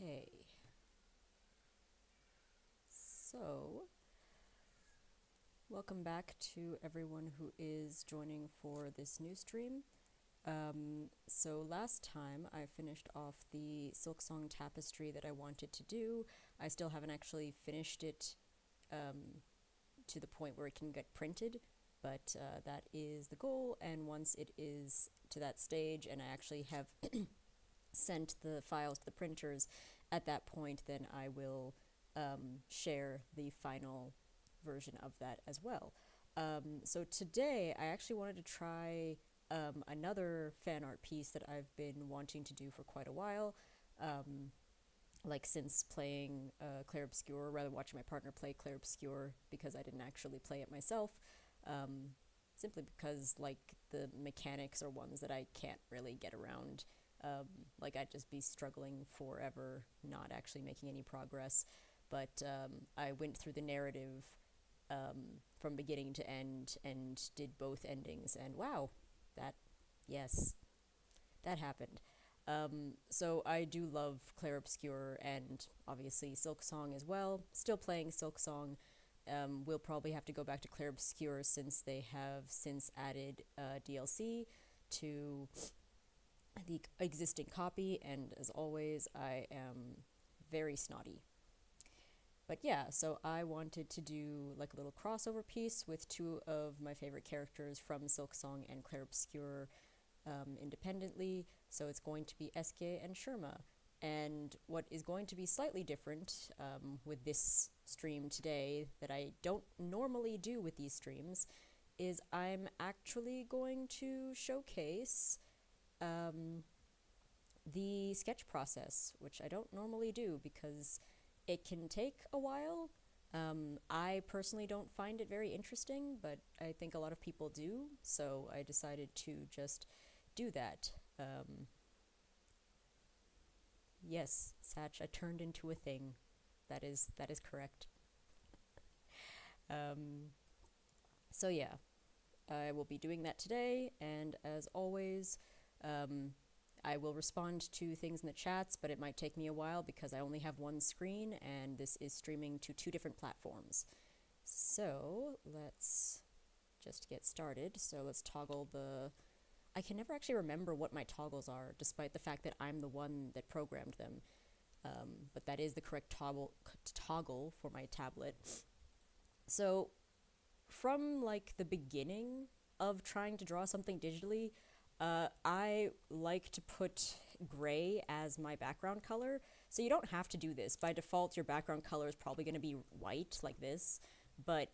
Okay, so welcome back to everyone who is joining for this new stream. So last time I finished off the Silksong tapestry that I wanted to do. I still haven't actually finished it to the point where it can get printed, but that is the goal, and once it is to that stage and I actually have sent the files to the printers, at that point then I will share the final version of that as well. So today I actually wanted to try another fan art piece that I've been wanting to do for quite a while, like since playing Clair Obscur, or rather watching my partner play Clair Obscur, because I didn't actually play it myself, simply because like the mechanics are ones that I can't really get around. Like I'd just be struggling forever, not actually making any progress. But I went through the narrative from beginning to end and did both endings, and wow, that, yes, that happened. So I do love Clair Obscur and obviously Silksong as well. Still playing Silksong. We'll probably have to go back to Clair Obscur since they have since added DLC to the existing copy, and as always, I am very snotty. But yeah, so I wanted to do like a little crossover piece with two of my favorite characters from Silksong and Clair Obscur independently. So it's going to be SK and Sherma. And what is going to be slightly different with this stream today that I don't normally do with these streams is I'm actually going to showcase the sketch process, which I don't normally do because it can take a while. I personally don't find it very interesting, but I think a lot of people do, so I decided to just do that. Yes, Satch, I turned into a thing. That is correct. Um, so yeah, I will be doing that today, and as always, um, I will respond to things in the chats, but it might take me a while because I only have one screen, and this is streaming to two different platforms. So let's just get started. So let's toggle the... I can never actually remember what my toggles are, despite the fact that I'm the one that programmed them. But that is the correct toggle for my tablet. So from like the beginning of trying to draw something digitally, I like to put gray as my background color. So you don't have to do this. By default, your background color is probably going to be white like this, but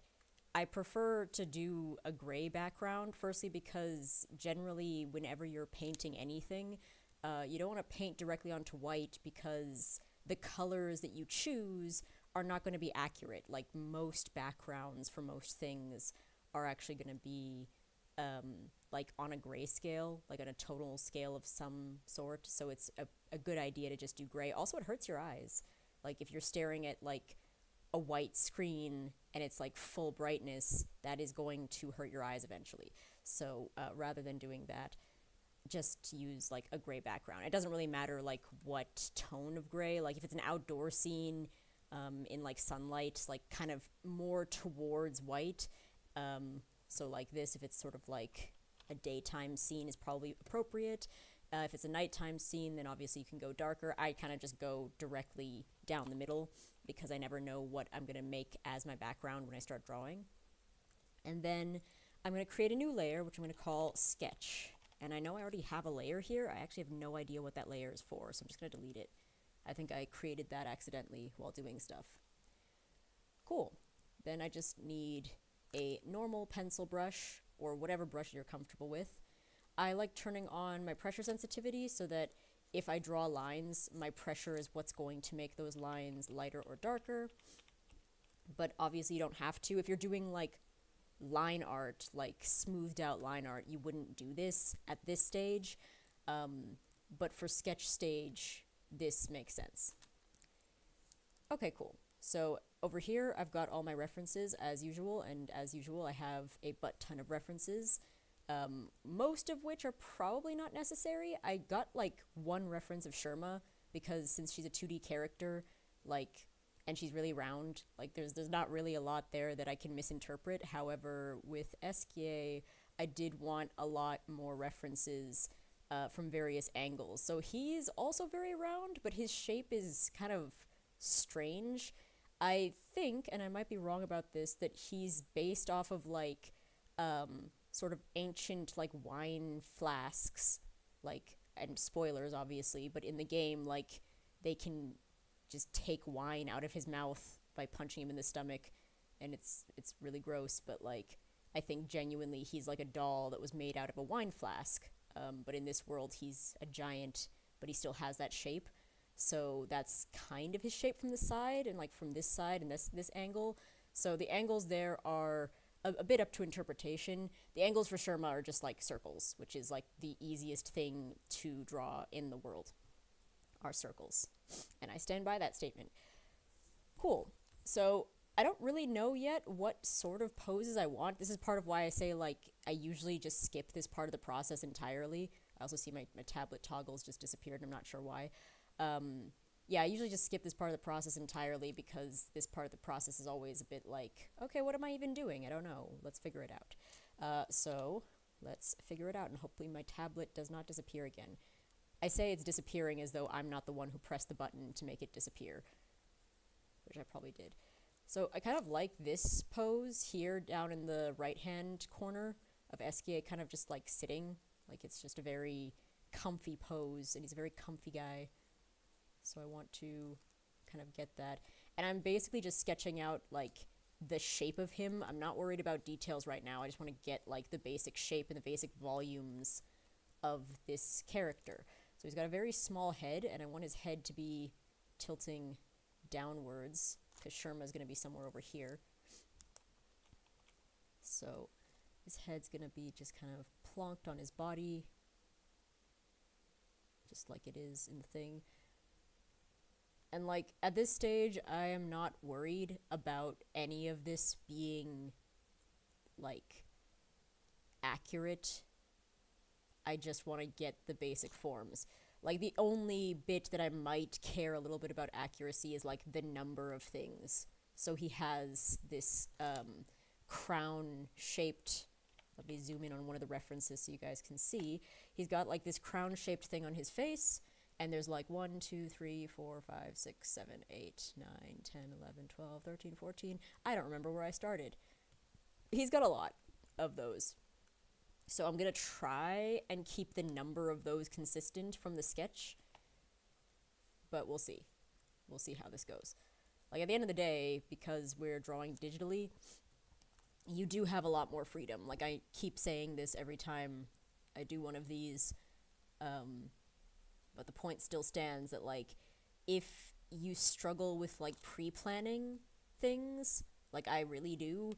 I prefer to do a gray background, firstly because generally whenever you're painting anything, you don't want to paint directly onto white because the colors that you choose are not going to be accurate. Like most backgrounds for most things are actually going to be like on a grayscale, like on a tonal scale of some sort. So it's a good idea to just do gray. Also, it hurts your eyes. Like if you're staring at like a white screen and it's like full brightness, that is going to hurt your eyes eventually. So rather than doing that, just use like a gray background. It doesn't really matter like what tone of gray. Like if it's an outdoor scene in like sunlight, like kind of more towards white. So like this, if it's sort of like a daytime scene, is probably appropriate. If it's a nighttime scene, then obviously you can go darker. I kind of just go directly down the middle because I never know what I'm going to make as my background when I start drawing. And then I'm going to create a new layer, which I'm going to call Sketch. And I know I already have a layer here. I actually have no idea what that layer is for, so I'm just going to delete it. I think I created that accidentally while doing stuff. Cool. Then I just need a normal pencil brush, or whatever brush you're comfortable with. I like turning on my pressure sensitivity so that if I draw lines, my pressure is what's going to make those lines lighter or darker. But obviously you don't have to. If you're doing like line art, like smoothed out line art, you wouldn't do this at this stage. But for sketch stage, this makes sense. Okay, cool. So over here, I've got all my references as usual, and as usual, I have a butt ton of references, most of which are probably not necessary. I got like one reference of Sherma because since she's a 2D character, like, and she's really round, like there's not really a lot there that I can misinterpret. However, with Eskie, I did want a lot more references from various angles. So he's also very round, but his shape is kind of strange. I think, and I might be wrong about this, that he's based off of like sort of ancient like wine flasks, like, and spoilers obviously, but in the game, like, they can just take wine out of his mouth by punching him in the stomach, and it's really gross. But like, I think genuinely he's like a doll that was made out of a wine flask. But in this world, he's a giant, but he still has that shape. So that's kind of his shape from the side, and like from this side and this angle. So the angles there are a bit up to interpretation. The angles for Sherma are just like circles, which is like the easiest thing to draw in the world, are circles. And I stand by that statement. Cool. So I don't really know yet what sort of poses I want. This is part of why I say, like, I usually just skip this part of the process entirely. I also see my tablet toggles just disappeared, and I'm not sure why. Yeah, I usually just skip this part of the process entirely because this part of the process is always a bit like, okay, what am I even doing? I don't know. Let's figure it out. So let's figure it out, and hopefully my tablet does not disappear again. I say it's disappearing as though I'm not the one who pressed the button to make it disappear, which I probably did. So I kind of like this pose here down in the right-hand corner of Eskie, kind of just like sitting. Like, it's just a very comfy pose, and he's a very comfy guy. So I want to kind of get that. And I'm basically just sketching out like the shape of him. I'm not worried about details right now. I just want to get like the basic shape and the basic volumes of this character. So he's got a very small head, and I want his head to be tilting downwards, because Sherma's going to be somewhere over here. So his head's going to be just kind of plonked on his body, just like it is in the thing. And like, at this stage, I am not worried about any of this being like accurate. I just want to get the basic forms. Like, the only bit that I might care a little bit about accuracy is like the number of things. So he has this crown shaped, let me zoom in on one of the references so you guys can see. He's got like this crown shaped thing on his face, and there's like 1, 2, 3, 4, 5, 6, 7, 8, 9, 10, 11, 12, 13, 14. I don't remember where I started. He's got a lot of those. So I'm going to try and keep the number of those consistent from the sketch. But we'll see. We'll see how this goes. Like, at the end of the day, because we're drawing digitally, you do have a lot more freedom. Like, I keep saying this every time I do one of these. But the point still stands that, like, if you struggle with, like, pre-planning things, like I really do,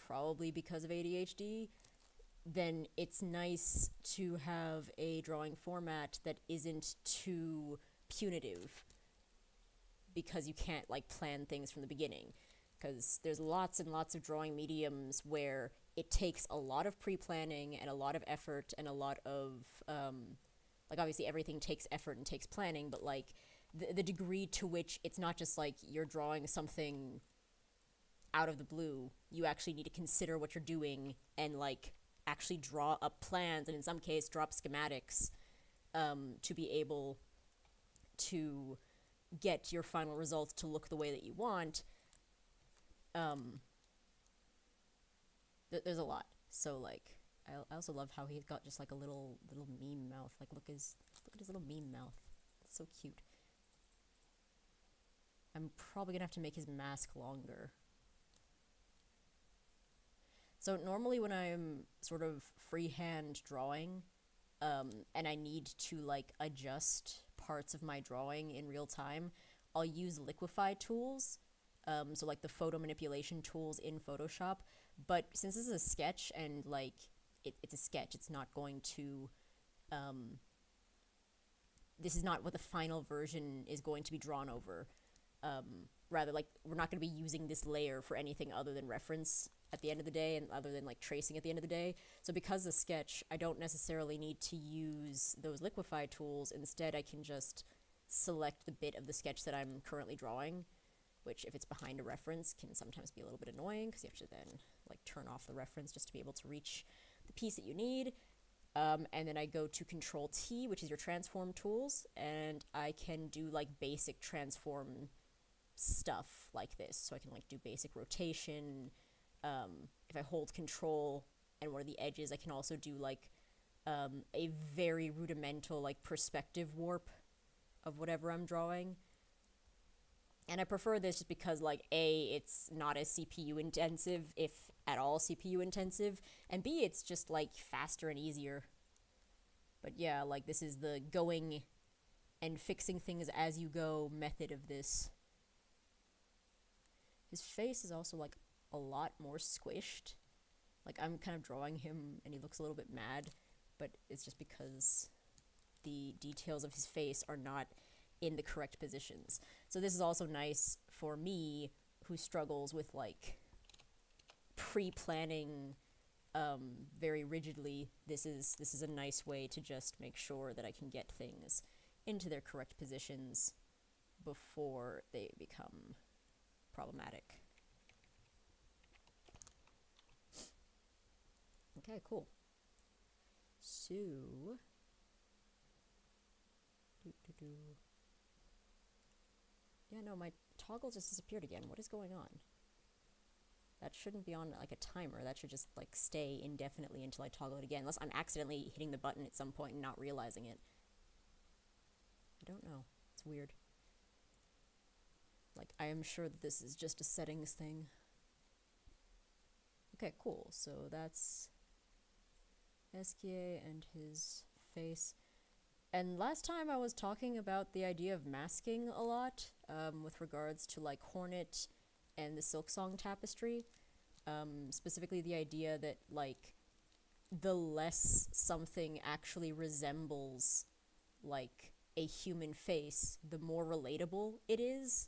probably because of ADHD, then it's nice to have a drawing format that isn't too punitive, because you can't like plan things from the beginning. Because there's lots and lots of drawing mediums where it takes a lot of pre-planning and a lot of effort and a lot of, like, obviously everything takes effort and takes planning, but like the degree to which it's not just like you're drawing something out of the blue, you actually need to consider what you're doing and like actually draw up plans, and in some case draw up schematics to be able to get your final results to look the way that you want. There's a lot. So like, I also love how he's got just like a little meme mouth. Like, look at his little meme mouth. It's so cute. I'm probably gonna have to make his mask longer. So normally when I'm sort of freehand drawing, and I need to like adjust parts of my drawing in real time, I'll use liquify tools, so like the photo manipulation tools in Photoshop. But since this is a sketch and like it's a sketch, it's not going to, this is not what the final version is going to be drawn over. Rather, like, we're not going to be using this layer for anything other than reference. at the end of the day, and other than like tracing at the end of the day. So because the sketch, I don't necessarily need to use those liquify tools. Instead, I can just select the bit of the sketch that I'm currently drawing, which if it's behind a reference can sometimes be a little bit annoying because you have to then like turn off the reference just to be able to reach the piece that you need. And then I go to Control T, which is your transform tools, and I can do like basic transform stuff like this. So I can like do basic rotation. If I hold Control and one of the edges, I can also do like a very rudimental like perspective warp of whatever I'm drawing. And I prefer this just because, like, A, it's not as CPU intensive, if at all CPU intensive, and B, it's just, like, faster and easier. But yeah, like, this is the going and fixing things as you go method of this. His face is also, like, a lot more squished. Like, I'm kind of drawing him, and he looks a little bit mad, but it's just because the details of his face are not in the correct positions. So this is also nice for me, who struggles with like pre-planning very rigidly. This is a nice way to just make sure that I can get things into their correct positions before they become problematic. Okay, cool. So yeah, no, my toggle just disappeared again. What is going on? That shouldn't be on like a timer. That should just like stay indefinitely until I toggle it again, unless I'm accidentally hitting the button at some point and not realizing it. I don't know. It's weird. Like, I am sure that this is just a settings thing. Okay, cool. So that's Esquier and his face. And last time I was talking about the idea of masking a lot, with regards to like Hornet and the Silksong tapestry. Specifically the idea that like the less something actually resembles like a human face, the more relatable it is.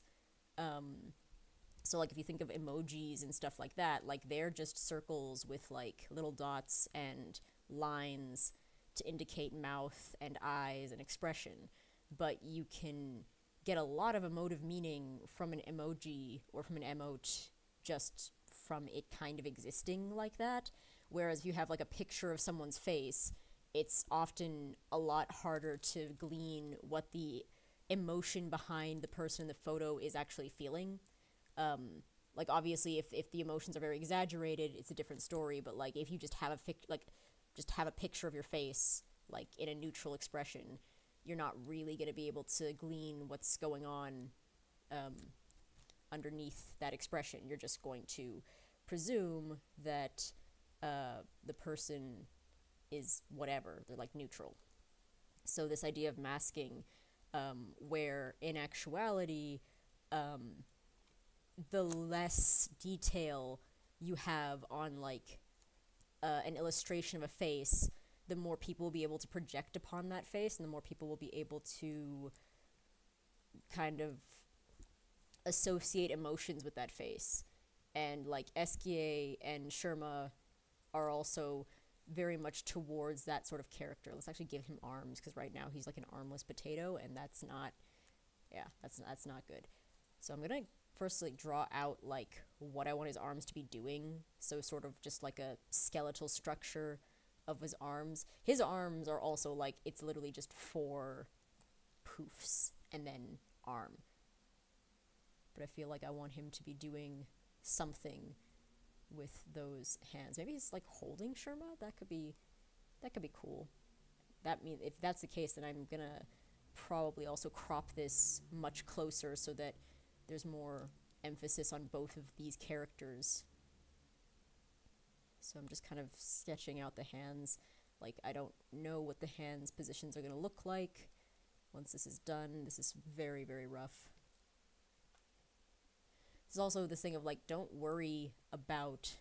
So like if you think of emojis and stuff like that, like they're just circles with like little dots and lines to indicate mouth and eyes and expression, but you can get a lot of emotive meaning from an emoji or from an emote just from it kind of existing like that. Whereas if you have like a picture of someone's face, it's often a lot harder to glean what the emotion behind the person in the photo is actually feeling. Like obviously if the emotions are very exaggerated, it's a different story, but like if you just have a picture of your face, like in a neutral expression, you're not really going to be able to glean what's going on underneath that expression. You're just going to presume that the person is whatever. They're like neutral. So this idea of masking, where in actuality, the less detail you have on like an illustration of a face, the more people will be able to project upon that face, and the more people will be able to kind of associate emotions with that face. And like Esquier and Sherma are also very much towards that sort of character. Let's actually give him arms, because right now he's like an armless potato, and that's not good. So I'm gonna first like draw out like what I want his arms to be doing. So sort of just like a skeletal structure of his arms. His arms are also like, it's literally just 4 poofs and then arm. But I feel like I want him to be doing something with those hands. Maybe he's like holding Sherma. That could be cool. That mean if that's the case, then I'm gonna probably also crop this much closer so that there's more emphasis on both of these characters. So I'm just kind of sketching out the hands. Like, I don't know what the hands positions are going to look like. Once this is done, this is very, very rough. There's also this thing of, like, don't worry about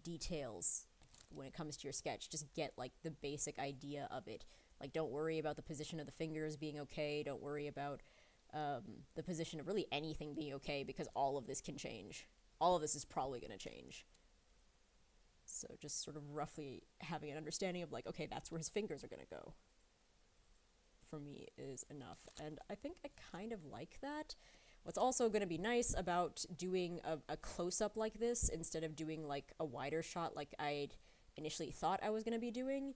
details when it comes to your sketch. Just get, like, the basic idea of it. Like, don't worry about the position of the fingers being okay. Don't worry about the position of really anything being okay, because all of this can change. all of this is probably going to change. So just sort of roughly having an understanding of like, okay, that's where his fingers are going to go, for me is enough. And I think I kind of like that. What's also going to be nice about doing a close-up like this instead of doing like a wider shot like I'd initially thought I was going to be doing,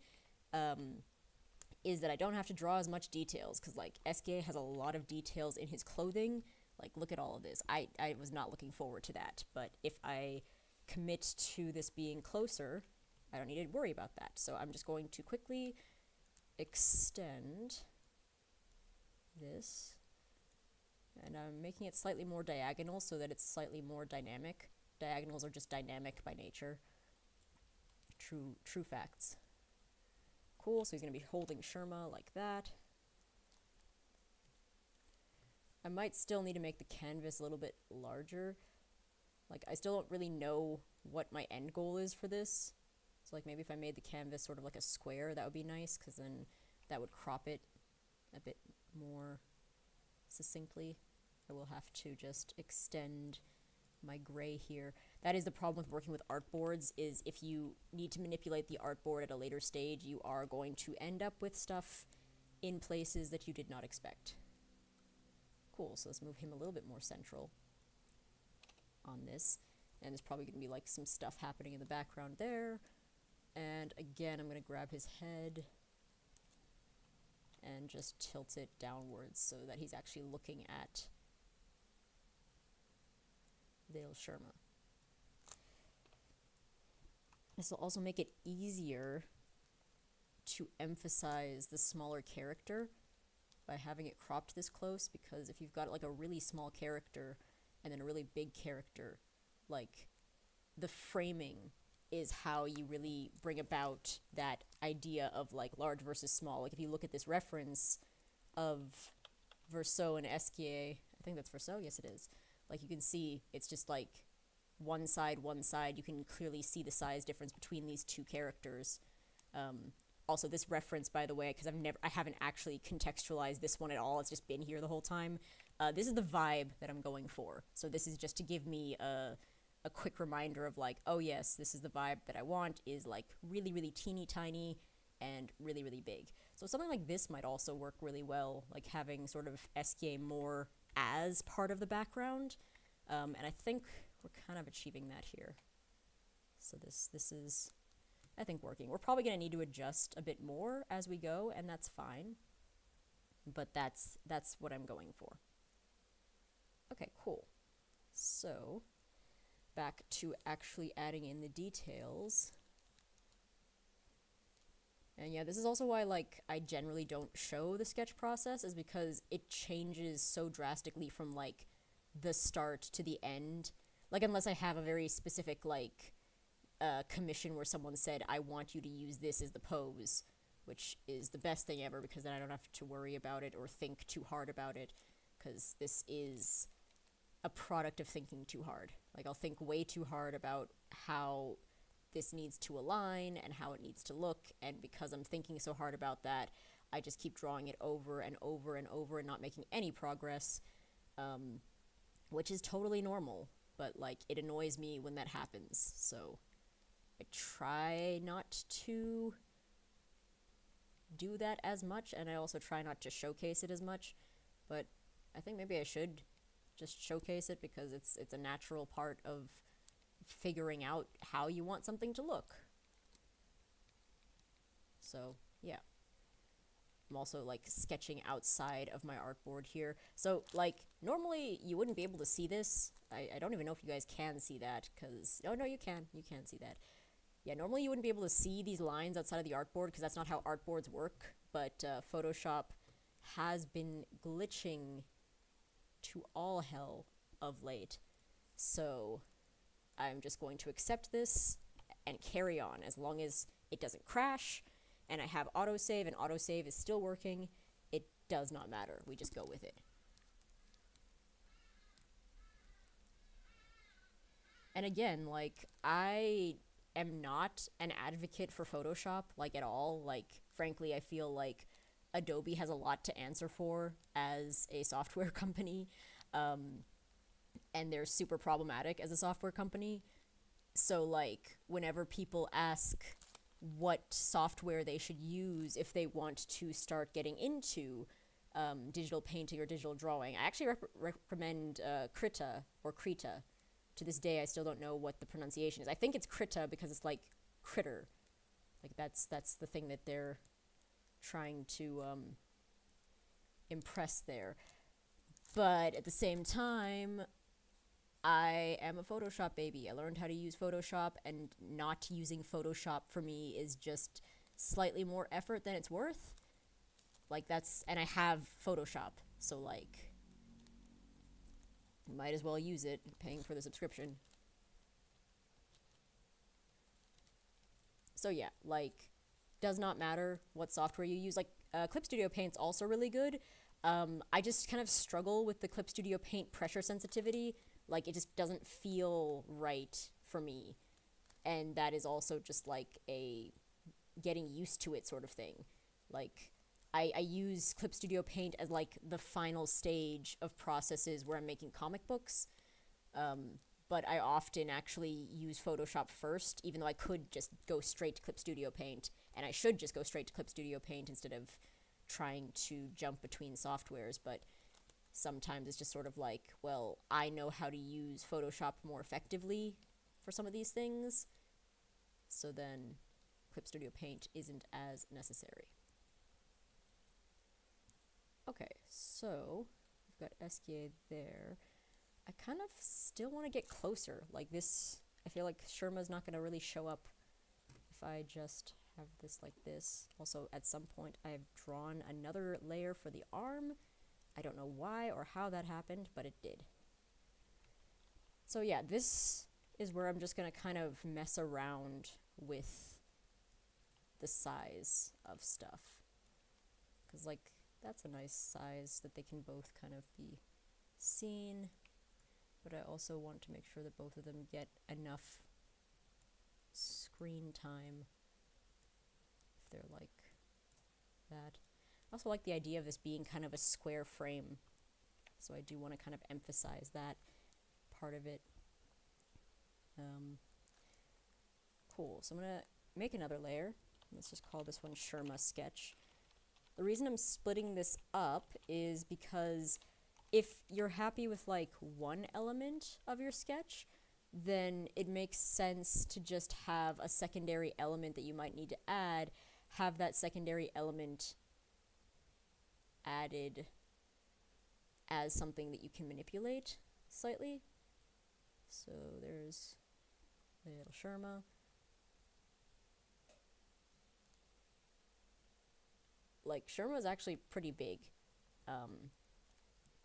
is that I don't have to draw as much details, because like SKA has a lot of details in his clothing. Like, look at all of this. I was not looking forward to that, but if I commit to this being closer, I don't need to worry about that. So I'm just going to quickly extend this, and I'm making it slightly more diagonal so that it's slightly more dynamic. Diagonals are just dynamic by nature. True facts. Cool, so he's going to be holding Sherma like that. I might still need to make the canvas a little bit larger. Like, I still don't really know what my end goal is for this. So, like, maybe if I made the canvas sort of like a square, that would be nice, because then that would crop it a bit more succinctly. I will have to just extend my gray here. That is the problem with working with artboards, is if you need to manipulate the artboard at a later stage, you are going to end up with stuff in places that you did not expect. Cool, so let's move him a little bit more central on this. And there's probably going to be like some stuff happening in the background there. And again, I'm going to grab his head and just tilt it downwards so that he's actually looking at Dale Sherma. This will also make it easier to emphasize the smaller character by having it cropped this close, because if you've got like a really small character and then a really big character, like, the framing is how you really bring about that idea of like large versus small. Like, if you look at this reference of Verso and SKA, I think that's Verso, yes it is. Like, you can see it's just like one side. You can clearly see the size difference between these two characters. Also, this reference, by the way, because I haven't actually contextualized this one at all. It's just been here the whole time. This is the vibe that I'm going for. So this is just to give me a quick reminder of like, oh yes, this is the vibe that I want, is like really, really teeny tiny and really, really big. So something like this might also work really well, like having sort of SKA more as part of the background. And I think we're kind of achieving that here. So this is, I think, working. We're probably going to need to adjust a bit more as we go, and that's fine. But that's what I'm going for. Okay, cool. So, back to actually adding in the details. And yeah, this is also why, like, I generally don't show the sketch process, is because it changes so drastically from, like, the start to the end. Like, unless I have a very specific, like, commission where someone said, I want you to use this as the pose, which is the best thing ever, because then I don't have to worry about it or think too hard about it, because this is a product of thinking too hard. Like, I'll think way too hard about how this needs to align and how it needs to look, and because I'm thinking so hard about that, I just keep drawing it over and over and over and not making any progress, which is totally normal, but, like, it annoys me when that happens, so I try not to do that as much, and I also try not to showcase it as much, but I think maybe I should just showcase it, because it's a natural part of figuring out how you want something to look. So, yeah. I'm also, like, sketching outside of my artboard here. So, like, normally you wouldn't be able to see this. I don't even know if you guys can see that, because... Oh, no, you can. You can see that. Yeah, normally you wouldn't be able to see these lines outside of the artboard, because that's not how artboards work, but Photoshop has been glitching to all hell of late. So I'm just going to accept this and carry on, as long as it doesn't crash, and I have autosave, and autosave is still working. It does not matter. We just go with it. And again, like, I am not an advocate for Photoshop, like, at all. Like, frankly, I feel like Adobe has a lot to answer for as a software company. and they're super problematic as a software company. So, like, whenever people ask what software they should use if they want to start getting into digital painting or digital drawing, I actually recommend Krita or Krita. To this day, I still don't know what the pronunciation is. I think it's Krita because it's like critter. Like, that's the thing that they're trying to impress there. But at the same time, I am a Photoshop baby. I learned how to use Photoshop, and not using Photoshop for me is just slightly more effort than it's worth. Like, and I have Photoshop, so, like, might as well use it, paying for the subscription. So yeah, like, does not matter what software you use. Like, Clip Studio Paint's also really good. I just kind of struggle with the Clip Studio Paint pressure sensitivity. Like, it just doesn't feel right for me. And that is also just, like, a getting used to it sort of thing. Like, I use Clip Studio Paint as, like, the final stage of processes where I'm making comic books. But I often actually use Photoshop first, even though I could just go straight to Clip Studio Paint. And I should just go straight to Clip Studio Paint instead of trying to jump between softwares. But sometimes it's just sort of like, well, I know how to use Photoshop more effectively for some of these things. So then Clip Studio Paint isn't as necessary. Okay, so we've got Esquier there. I kind of still want to get closer. Like, this, I feel like Sherma's not going to really show up if I just have this like this. Also, at some point, I have drawn another layer for the arm. I don't know why or how that happened, but it did. So yeah, this is where I'm just going to kind of mess around with the size of stuff. Because, like, that's a nice size that they can both kind of be seen. But I also want to make sure that both of them get enough screen time if they're like that. I also like the idea of this being kind of a square frame, so I do want to kind of emphasize that part of it. Cool, so I'm going to make another layer. Let's just call this one Sherma Sketch. The reason I'm splitting this up is because if you're happy with, like, one element of your sketch, then it makes sense to just have a secondary element that you might need to add, have that secondary element added as something that you can manipulate slightly. So there's little Sherma. Like, Sherma is actually pretty big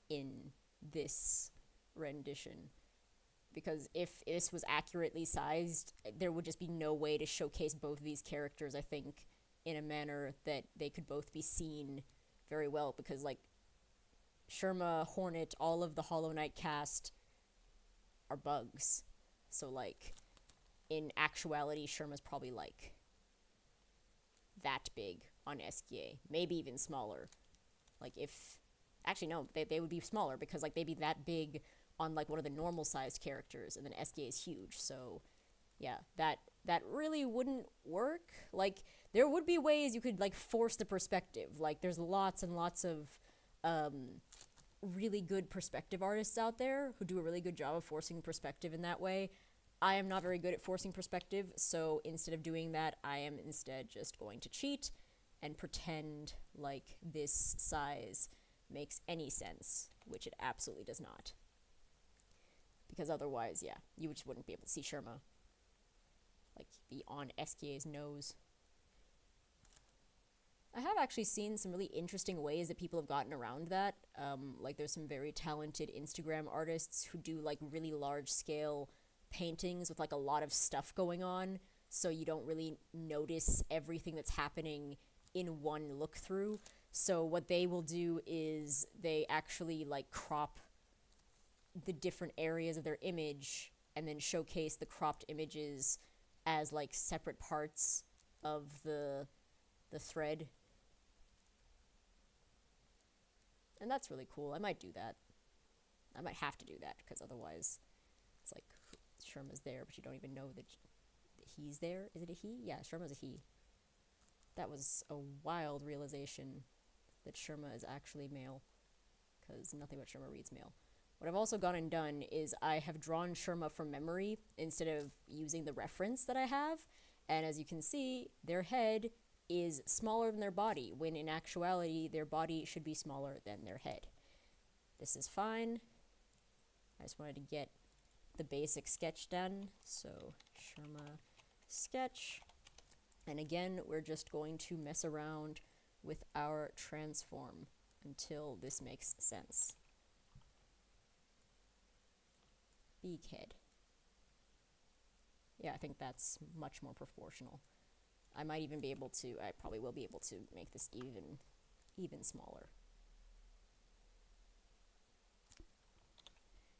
in this rendition, because if this was accurately sized, there would just be no way to showcase both of these characters, I think, in a manner that they could both be seen very well, because, like, Sherma, Hornet, all of the Hollow Knight cast are bugs. So, like, in actuality, Sherma's probably, like, that big on Esquier. Maybe even smaller. Like, if... Actually, no, they would be smaller, because, like, they'd be that big on, like, one of the normal-sized characters, and then Esquier is huge, so... Yeah, that really wouldn't work. Like, there would be ways you could, like, force the perspective. Like, there's lots and lots of really good perspective artists out there who do a really good job of forcing perspective in that way. I am not very good at forcing perspective, so instead of doing that, I am instead just going to cheat and pretend like this size makes any sense, which it absolutely does not. Because otherwise, yeah, you just wouldn't be able to see Sherma. Like, be on Esquier's nose. I have actually seen some really interesting ways that people have gotten around that. Like, there's some very talented Instagram artists who do, like, really large-scale paintings with, like, a lot of stuff going on, so you don't really notice everything that's happening in one look-through. So what they will do is they actually, like, crop the different areas of their image and then showcase the cropped images as, like, separate parts of the thread. And that's really cool. I might do that. I might have to do that, because otherwise it's like Sherma's there, but you don't even know that he's there. Is it a he? Yeah, Sherma's a he. That was a wild realization that Sherma is actually male, because nothing but Sherma reads male. What I've also gone and done is I have drawn Sherma from memory instead of using the reference that I have, and as you can see, their head is smaller than their body, when in actuality their body should be smaller than their head. This is fine. I just wanted to get the basic sketch done, so Sherma sketch. And again, we're just going to mess around with our transform until this makes sense. Beak head. Yeah, I think that's much more proportional. I might even be able to, I probably will be able to make this even smaller.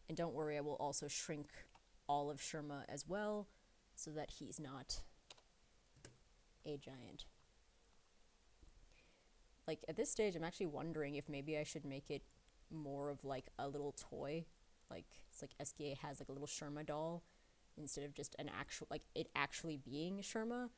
And don't worry, I will also shrink all of Sherma as well, so that he's not a giant. Like, at this stage, I'm actually wondering if maybe I should make it more of, like, a little toy. Like, it's like SKA has, like, a little Sherma doll, instead of just an actual, like, it actually being Sherma.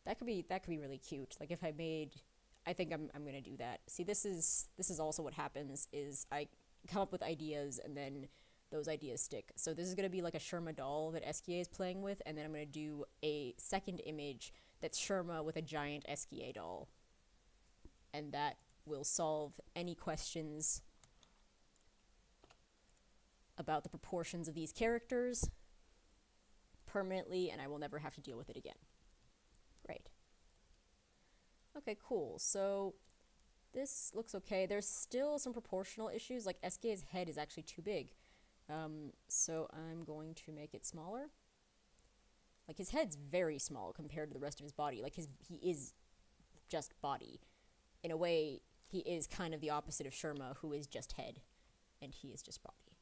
That could be really cute. Like, if I made, I think I'm gonna do that. See, this is also what happens, is I come up with ideas, and then those ideas stick. So this is gonna be like a Sherma doll that SKA is playing with, and then I'm gonna do a second image that's Sherma with a giant SKA doll. And that will solve any questions about the proportions of these characters permanently, and I will never have to deal with it again. Great. Okay, cool. So this looks okay. There's still some proportional issues, like SKA's head is actually too big. So I'm going to make it smaller. Like, his head's very small compared to the rest of his body. Like, he is just body. In a way, he is kind of the opposite of Sherma, who is just head, and he is just body.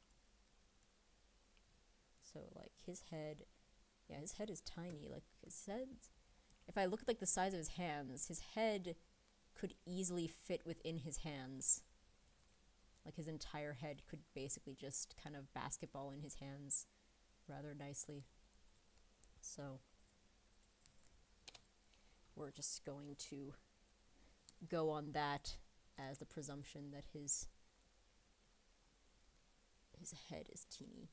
So, like, his head, yeah, his head is tiny. Like, his head, if I look at, like, the size of his hands, his head could easily fit within his hands. Like, his entire head could basically just kind of basketball in his hands rather nicely. So, we're just going to go on that as the presumption that his head is teeny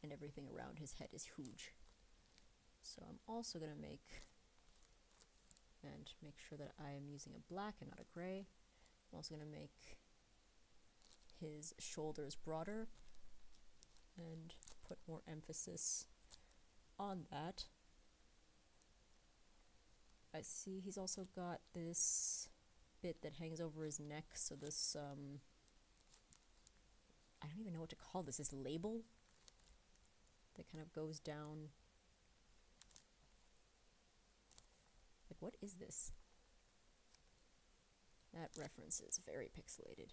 and everything around his head is huge. So I'm also going to make sure that I am using a black and not a gray. I'm also going to make his shoulders broader and put more emphasis on that. I see he's also got this bit that hangs over his neck, so this, I don't even know what to call this label that kind of goes down. Like, what is this? That reference is very pixelated.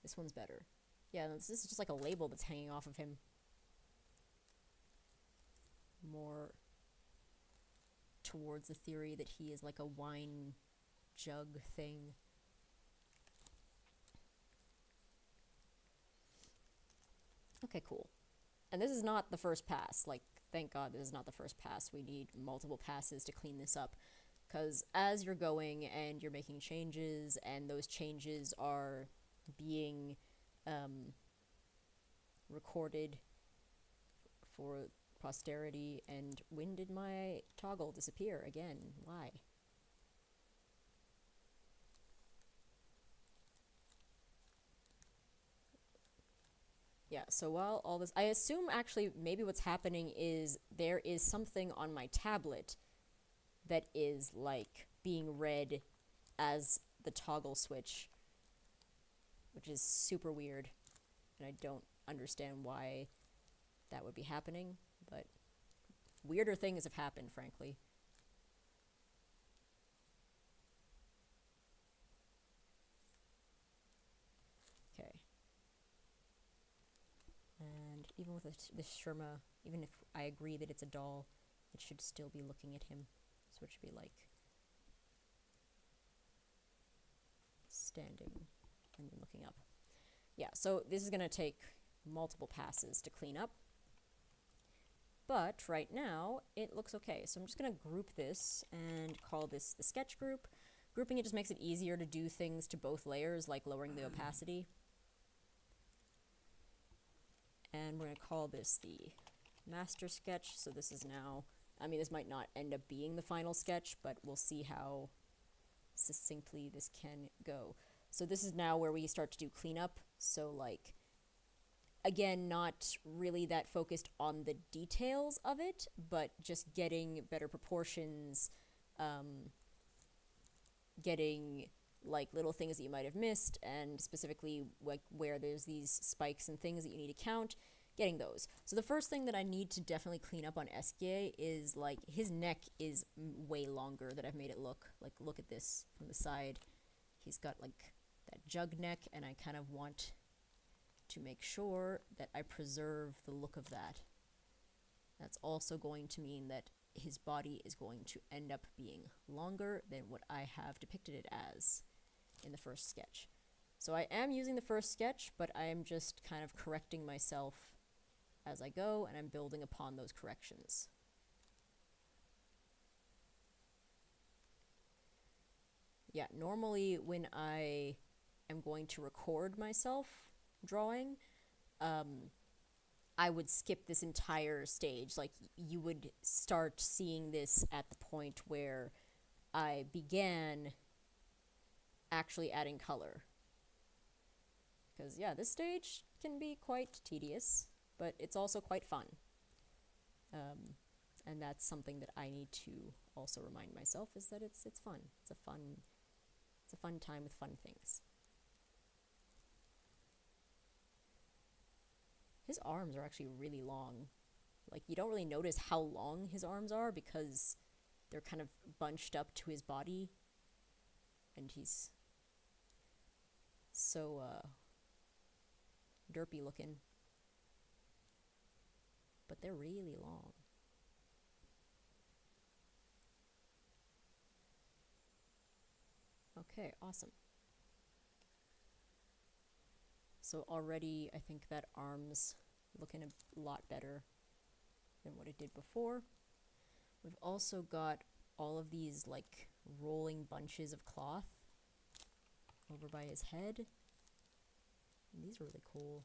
This one's better. Yeah, this is just like a label that's hanging off of him. More towards the theory that he is like a wine jug thing. Okay, cool. And this is not the first pass. Like, thank God this is not the first pass. We need multiple passes to clean this up. Because as you're going and you're making changes, and those changes are being recorded for posterity, and when did my toggle disappear again? Why? Yeah, so while all this, I assume actually maybe what's happening is there is something on my tablet that is like being read as the toggle switch, which is super weird, and I don't understand why that would be happening, but weirder things have happened, frankly. Okay. And even with this Sherma, even if I agree that it's a doll, it should still be looking at him. So it should be like standing and then looking up. yeah, so this is going to take multiple passes to clean up. But right now, it looks okay. So I'm just going to group this and call this the sketch group. Grouping it just makes it easier to do things to both layers, like lowering the opacity. And we're going to call this the master sketch. So this is now, I mean, this might not end up being the final sketch, but we'll see how succinctly this can go. So this is now where we start to do cleanup. So like, again, not really that focused on the details of it, but just getting better proportions, getting like little things that you might have missed, and specifically like where there's these spikes and things that you need to count, getting those. So the first thing that I need to definitely clean up on Eskie is like his neck is way longer than I've made it look. Like look at this from the side. He's got like that jug neck, and I kind of want to make sure that I preserve the look of that. That's also going to mean that his body is going to end up being longer than what I have depicted it as in the first sketch. So I am using the first sketch, but I am just kind of correcting myself as I go, and I'm building upon those corrections. Yeah, normally when I am going to record myself drawing, I would skip this entire stage. Like, you would start seeing this at the point where I began actually adding color. Because, yeah, this stage can be quite tedious, but it's also quite fun. And that's something that I need to also remind myself, is that it's fun. It's a fun time with fun things. His arms are actually really long. Like, you don't really notice how long his arms are because they're kind of bunched up to his body. And he's so, derpy looking. But they're really long. Okay, awesome. So already I think that arm's looking a lot better than what it did before. We've also got all of these like rolling bunches of cloth over by his head. And these are really cool.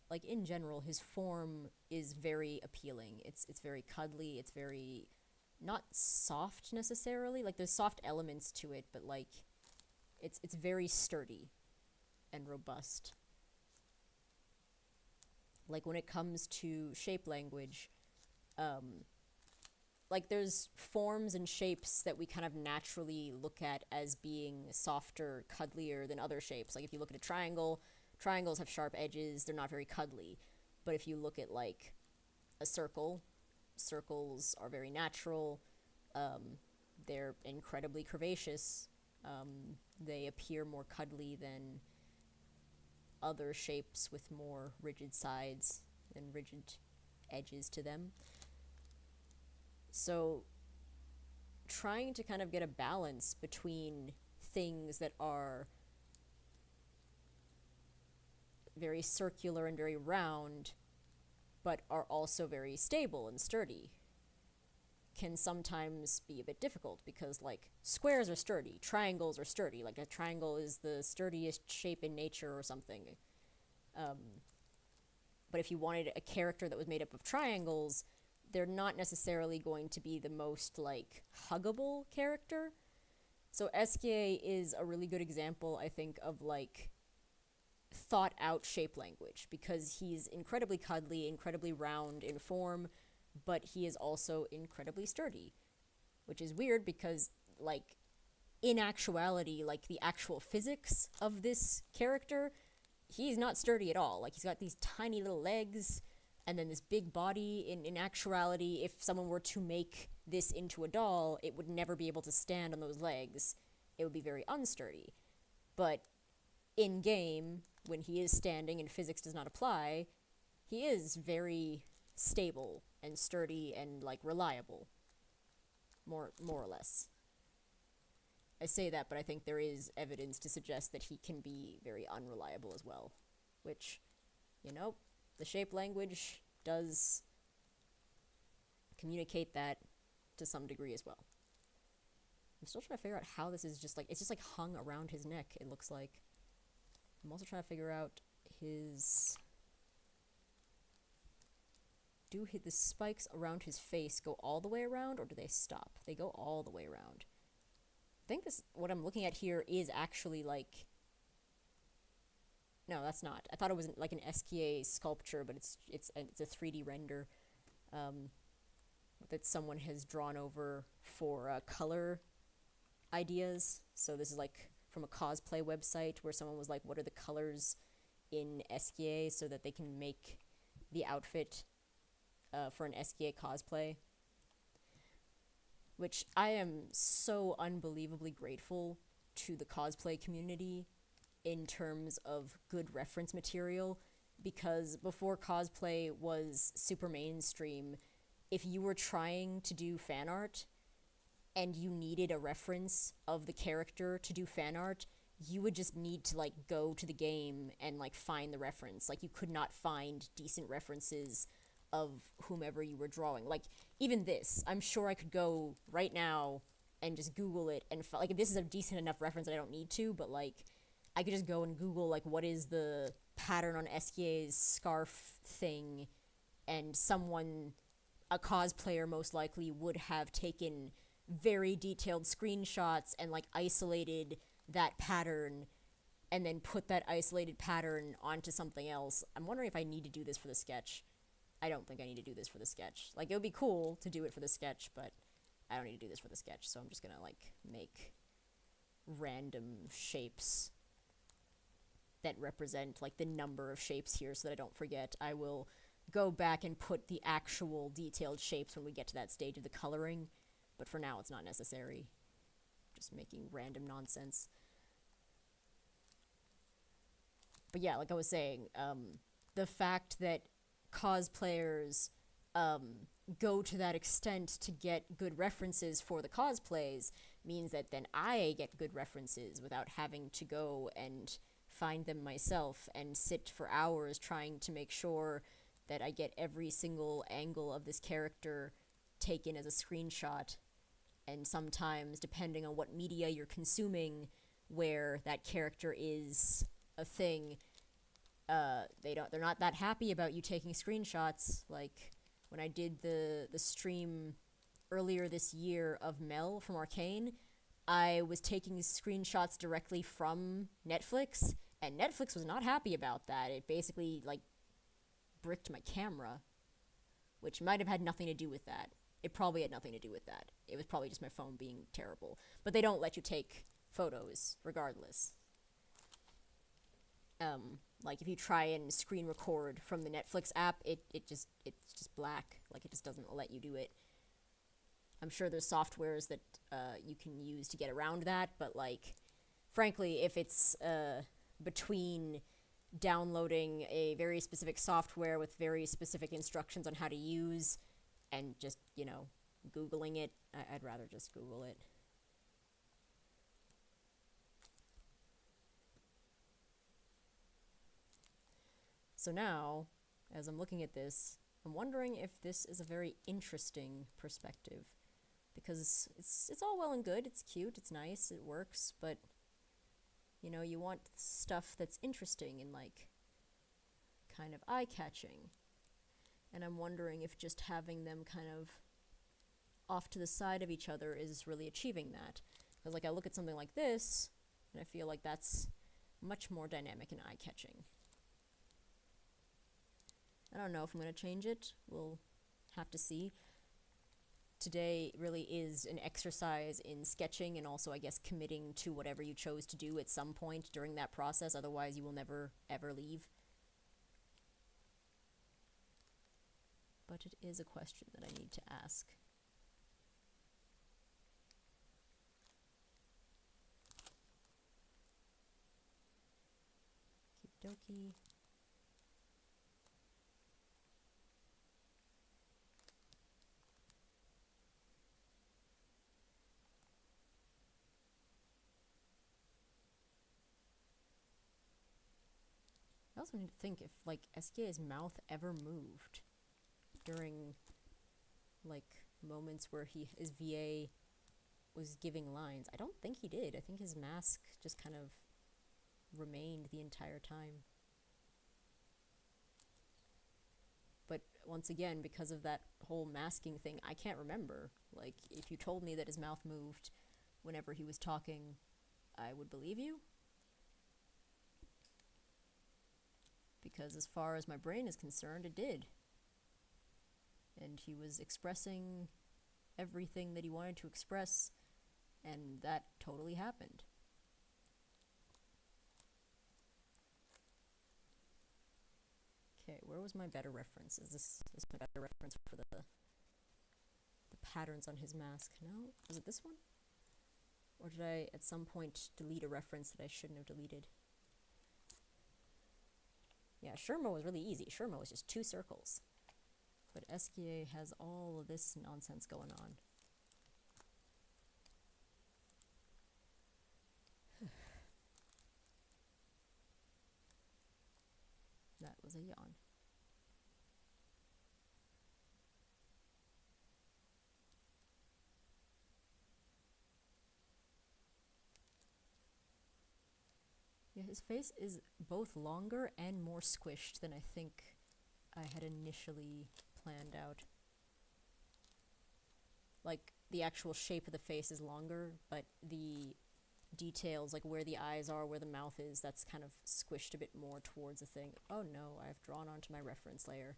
Like, in general, his form is very appealing. It's very cuddly, it's very not soft necessarily. Like, there's soft elements to it, but like it's very sturdy and robust. Like, when it comes to shape language, like, there's forms and shapes that we kind of naturally look at as being softer, cuddlier than other shapes. Like, if you look at a triangle, triangles have sharp edges, they're not very cuddly. But if you look at, like, a circle, circles are very natural, they're incredibly curvaceous, they appear more cuddly than other shapes with more rigid sides and rigid edges to them. So trying to kind of get a balance between things that are very circular and very round, but are also very stable and sturdy, can sometimes be a bit difficult, because like squares are sturdy, triangles are sturdy, like a triangle is the sturdiest shape in nature or something. But if you wanted a character that was made up of triangles, they're not necessarily going to be the most like huggable character. So Eskie is a really good example, I think, of like thought out shape language, because he's incredibly cuddly, incredibly round in form, but he is also incredibly sturdy, which is weird because, like, in actuality, like, the actual physics of this character, he's not sturdy at all. Like, he's got these tiny little legs and then this big body. In actuality, if someone were to make this into a doll, it would never be able to stand on those legs. It would be very unsturdy. But in game, when he is standing and physics does not apply, he is very stable and sturdy and like reliable, more or less. I say that, but I think there is evidence to suggest that he can be very unreliable as well. Which, you know, the shape language does communicate that to some degree as well. I'm still trying to figure out how this is just like, it's just like hung around his neck, it looks like. I'm also trying to figure out his... Do the spikes around his face go all the way around, or do they stop? They go all the way around. I think this, what I'm looking at here is actually like... No, that's not. I thought it was like an SKA sculpture, but it's a 3D render that someone has drawn over for color ideas. So this is like from a cosplay website where someone was like, what are the colors in SKA so that they can make the outfit for an SKA cosplay. Which I am so unbelievably grateful to the cosplay community in terms of good reference material, because before cosplay was super mainstream, if you were trying to do fan art and you needed a reference of the character to do fan art, you would just need to like go to the game and like find the reference. Like you could not find decent references of whomever you were drawing. Like even this, I'm sure I could go right now and just Google it and like if this is a decent enough reference that I don't need to, but like I could just go and Google like what is the pattern on SKA's scarf thing, and someone, a cosplayer most likely, would have taken very detailed screenshots and like isolated that pattern and then put that isolated pattern onto something else. I'm wondering if I need to do this for the sketch. I don't think I need to do this for the sketch. Like, it would be cool to do it for the sketch, but I don't need to do this for the sketch, so I'm just gonna, like, make random shapes that represent, like, the number of shapes here so that I don't forget. I will go back and put the actual detailed shapes when we get to that stage of the coloring, but for now it's not necessary. Just making random nonsense. But yeah, like I was saying, the fact that cosplayers go to that extent to get good references for the cosplays means that then I get good references without having to go and find them myself and sit for hours trying to make sure that I get every single angle of this character taken as a screenshot. And sometimes, depending on what media you're consuming, where that character is a thing, they're not that happy about you taking screenshots. Like when I did the stream earlier this year of Mel from Arcane, I was taking screenshots directly from Netflix, and Netflix was not happy about that. It basically like bricked my camera, which might have had nothing to do with that. It probably had nothing to do with that. It was probably just my phone being terrible. But they don't let you take photos regardless. Like if you try and screen record from the Netflix app, it's just black. Like it just doesn't let you do it. I'm sure there's softwares that you can use to get around that, but like, frankly, if it's between downloading a very specific software with very specific instructions on how to use and just, you know, Googling it, I'd rather just Google it. So now, as I'm looking at this, I'm wondering if this is a very interesting perspective. Because it's all well and good, it's cute, it's nice, it works, but, you know, you want stuff that's interesting and, like, kind of eye-catching. And I'm wondering if just having them kind of off to the side of each other is really achieving that. Because, like, I look at something like this, and I feel like that's much more dynamic and eye-catching. I don't know if I'm going to change it. We'll have to see. Today really is an exercise in sketching and also, I guess, committing to whatever you chose to do at some point during that process. Otherwise, you will never, ever leave. But it is a question that I need to ask. Okie dokie. also need to think if, like, SKA's mouth ever moved during, like, moments where his VA was giving lines. I don't think he did. I think his mask just kind of remained the entire time. But once again, because of that whole masking thing, I can't remember. Like, if you told me that his mouth moved whenever he was talking, I would believe you. Because as far as my brain is concerned, it did. And he was expressing everything that he wanted to express, and that totally happened. Okay, where was my better reference? Is this my better reference for the patterns on his mask? No? Was it this one? Or did I at some point delete a reference that I shouldn't have deleted? Yeah, Sherma was really easy. Sherma was just 2 circles. But SKA has all of this nonsense going on. That was a yawn. Yeah, his face is both longer and more squished than I think I had initially planned out. Like, the actual shape of the face is longer, but the details, like where the eyes are, where the mouth is, that's kind of squished a bit more towards the thing. Oh no, I've drawn onto my reference layer.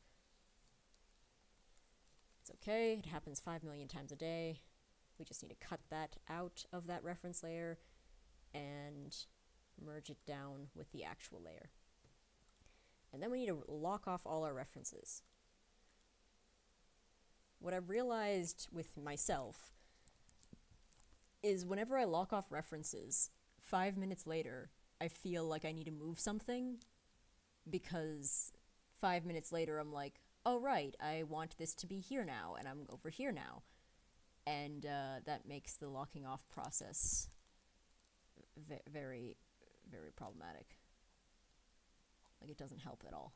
It's okay, it happens 5 million times a day. We just need to cut that out of that reference layer and merge it down with the actual layer. And then we need to lock off all our references. What I've realized with myself is whenever I lock off references, 5 minutes later, I feel like I need to move something, because 5 minutes later I'm like, oh right, I want this to be here now, and I'm over here now. And that makes the locking off process very, very problematic. Like, it doesn't help at all.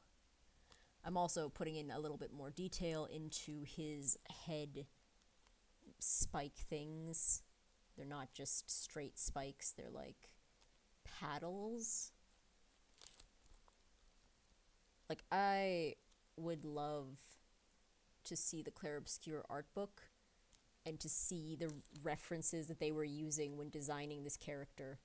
I'm also putting in a little bit more detail into his head spike things. They're not just straight spikes, they're like paddles. Like, I would love to see the Clair Obscur art book and to see the references that they were using when designing this character.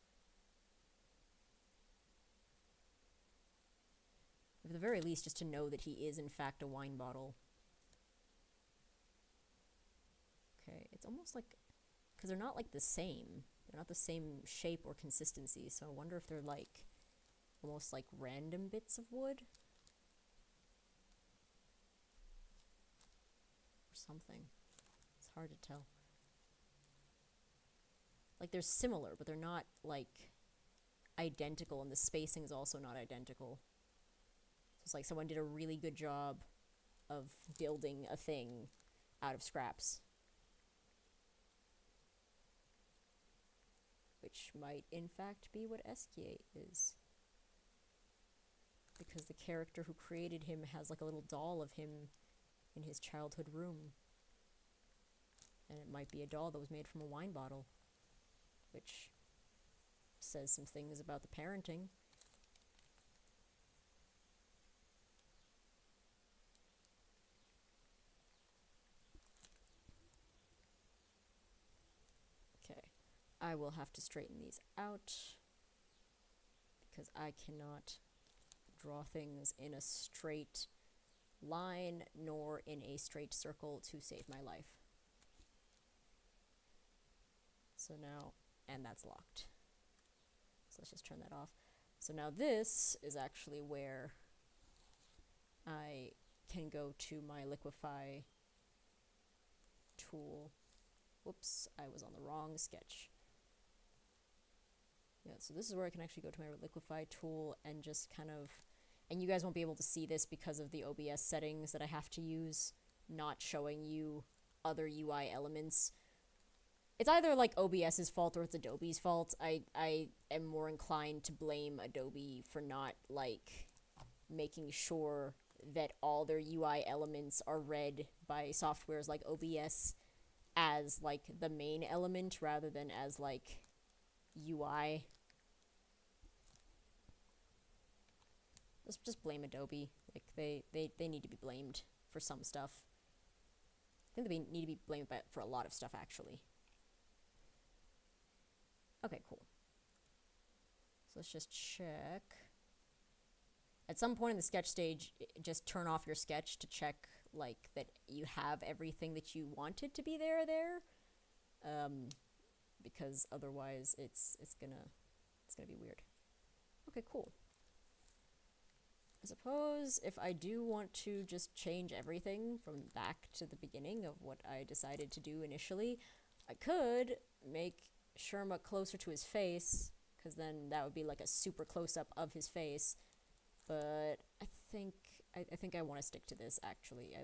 At the very least, just to know that he is in fact a wine bottle. Okay, it's almost like, because they're not like the same. They're not the same shape or consistency, so I wonder if they're like almost like random bits of wood or something. It's hard to tell. Like, they're similar, but they're not like identical, and the spacing is also not identical. So it's like someone did a really good job of building a thing out of scraps. Which might, in fact, be what SKA is. Because the character who created him has like a little doll of him in his childhood room. And it might be a doll that was made from a wine bottle. Which says some things about the parenting. I will have to straighten these out because I cannot draw things in a straight line nor in a straight circle to save my life. So now, and that's locked. So let's just turn that off. So now this is actually where I can go to my liquefy tool. Whoops, I was on the wrong sketch. Yeah, so this is where I can actually go to my liquefy tool and just kind of, and you guys won't be able to see this because of the OBS settings that I have to use, not showing you other UI elements. It's either like OBS's fault or it's Adobe's fault. I am more inclined to blame Adobe for not like making sure that all their UI elements are read by softwares like OBS as like the main element rather than as like UI. Let's just blame Adobe. Like they need to be blamed for some stuff. I think they need to be blamed for a lot of stuff actually. Okay, cool. So let's just check. At some point in the sketch stage, just turn off your sketch to check like that you have everything that you wanted to be there, because otherwise it's gonna be weird. Okay, cool. I suppose if I do want to just change everything from back to the beginning of what I decided to do initially, I could make Sherma closer to his face, because then that would be like a super close-up of his face. But I think I want to stick to this, actually. I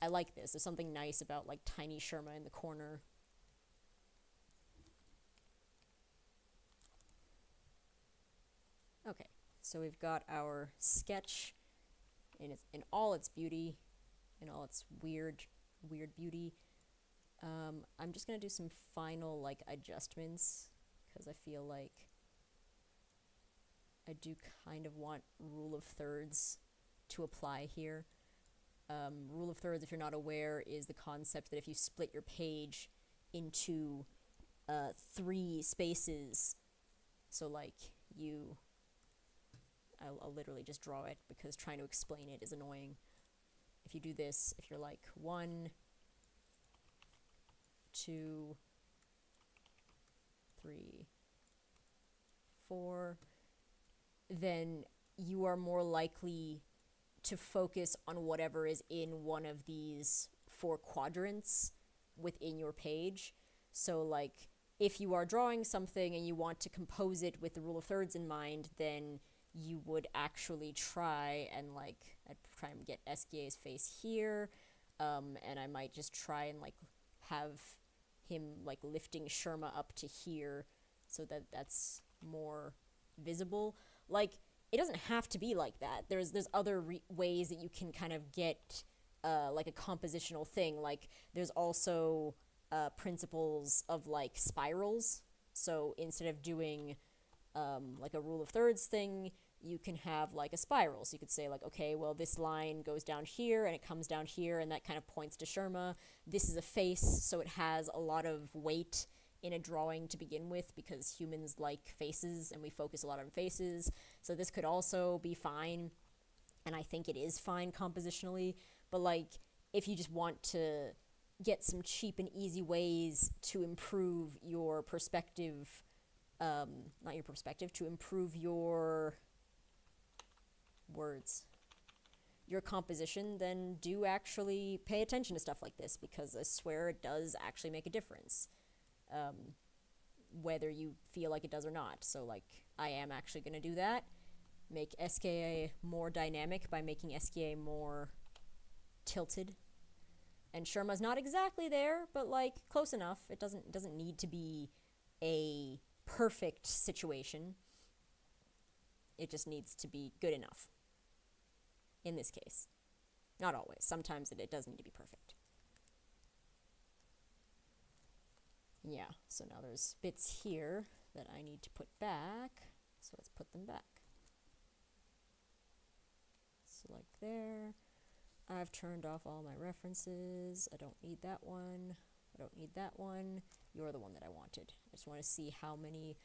like this. There's something nice about like tiny Sherma in the corner. Okay, so we've got our sketch in all its beauty, in all its weird beauty. I'm just gonna do some final like adjustments because I feel like I do kind of want rule of thirds to apply here. Rule of thirds, if you're not aware, is the concept that if you split your page into 3 spaces, so like I'll literally just draw it because trying to explain it is annoying. If you do this, if you're like 1, 2, 3, 4, then you are more likely to focus on whatever is in one of these 4 quadrants within your page. So like if you are drawing something and you want to compose it with the rule of thirds in mind, then you would actually try and like I'd try and get SKA's face here, and I might just try and like have him like lifting Sherma up to here so that that's more visible. Like it doesn't have to be like that. There's other ways that you can kind of get like a compositional thing. Like there's also principles of like spirals. So instead of doing like a rule of thirds thing, you can have like a spiral. So you could say like, okay, well this line goes down here and it comes down here and that kind of points to Sherma. This is a face, so it has a lot of weight in a drawing to begin with because humans like faces and we focus a lot on faces. So this could also be fine, and I think it is fine compositionally, but like if you just want to get some cheap and easy ways to improve your perspective, not your perspective, to improve your your composition, then do actually pay attention to stuff like this, because I swear it does actually make a difference, whether you feel like it does or not. So like I am actually going to do that, make SKA more dynamic by making SKA more tilted, and Sherma's not exactly there, but like close enough. It doesn't need to be a perfect situation. It just needs to be good enough. In this case. Not always. Sometimes it does need to be perfect. Yeah, so now there's bits here that I need to put back. So let's put them back. So like there. I've turned off all my references. I don't need that one. I don't need that one. You're the one that I wanted. I just want to see how many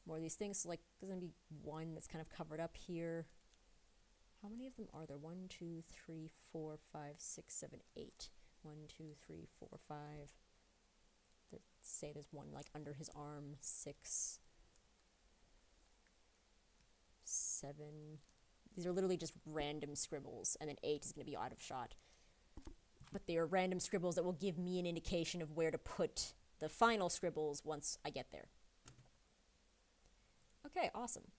more of these things. So like there's going to be one that's kind of covered up here. How many of them are there? 1, 2, 3, 4, 5, 6, 7, 8. 1, 2, 3, 4, 5. Say there's one like under his arm. 6, 7. These are literally just random scribbles, and then 8 is going to be out of shot. But they are random scribbles that will give me an indication of where to put the final scribbles once I get there. Okay, awesome.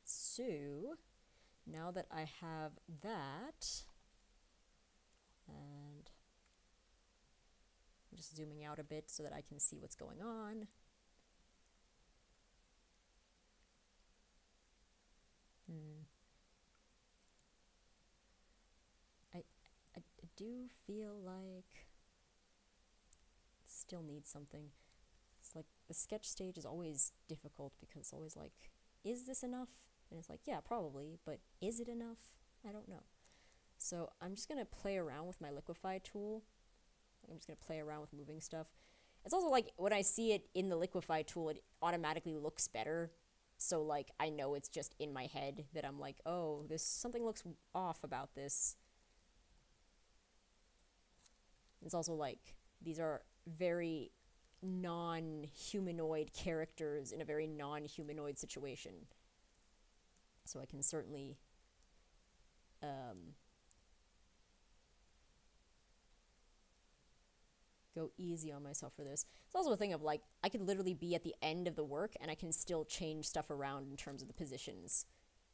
So now that I have that, and I'm just zooming out a bit so that I can see what's going on. do feel like it still needs something. It's like the sketch stage is always difficult because it's always like, is this enough? And it's like, yeah, probably, but is it enough? I don't know. So I'm just going to play around with my liquify tool. I'm just going to play around with moving stuff. It's also like when I see it in the liquify tool, it automatically looks better. So like I know it's just in my head that I'm like, oh, something looks off about this. It's also like these are very non-humanoid characters in a very non-humanoid situation. So I can certainly go easy on myself for this. It's also a thing of like, I could literally be at the end of the work and I can still change stuff around in terms of the positions.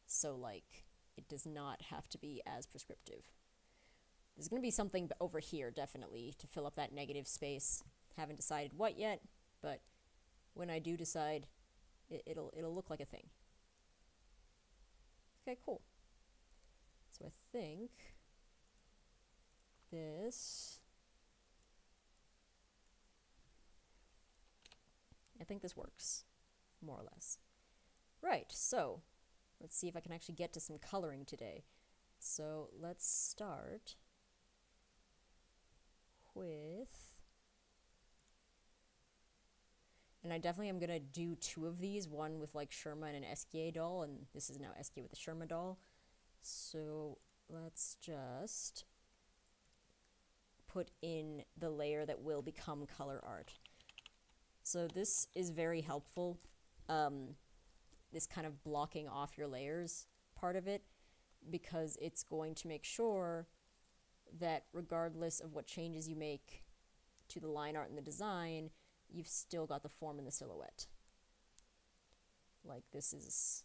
So like, it does not have to be as prescriptive. There's going to be something over here, definitely, to fill up that negative space. Haven't decided what yet, but when I do decide, it'll look like a thing. Okay, cool. So I think this works, more or less. Right, so let's see if I can actually get to some coloring today. So let's start with, and I definitely am going to do 2 of these, one with like Sherma and an Eskie doll, and this is now Eskie with a Sherma doll. So let's just put in the layer that will become color art. So this is very helpful, this kind of blocking off your layers part of it, because it's going to make sure that regardless of what changes you make to the line art and the design, you've still got the form and the silhouette. Like, this is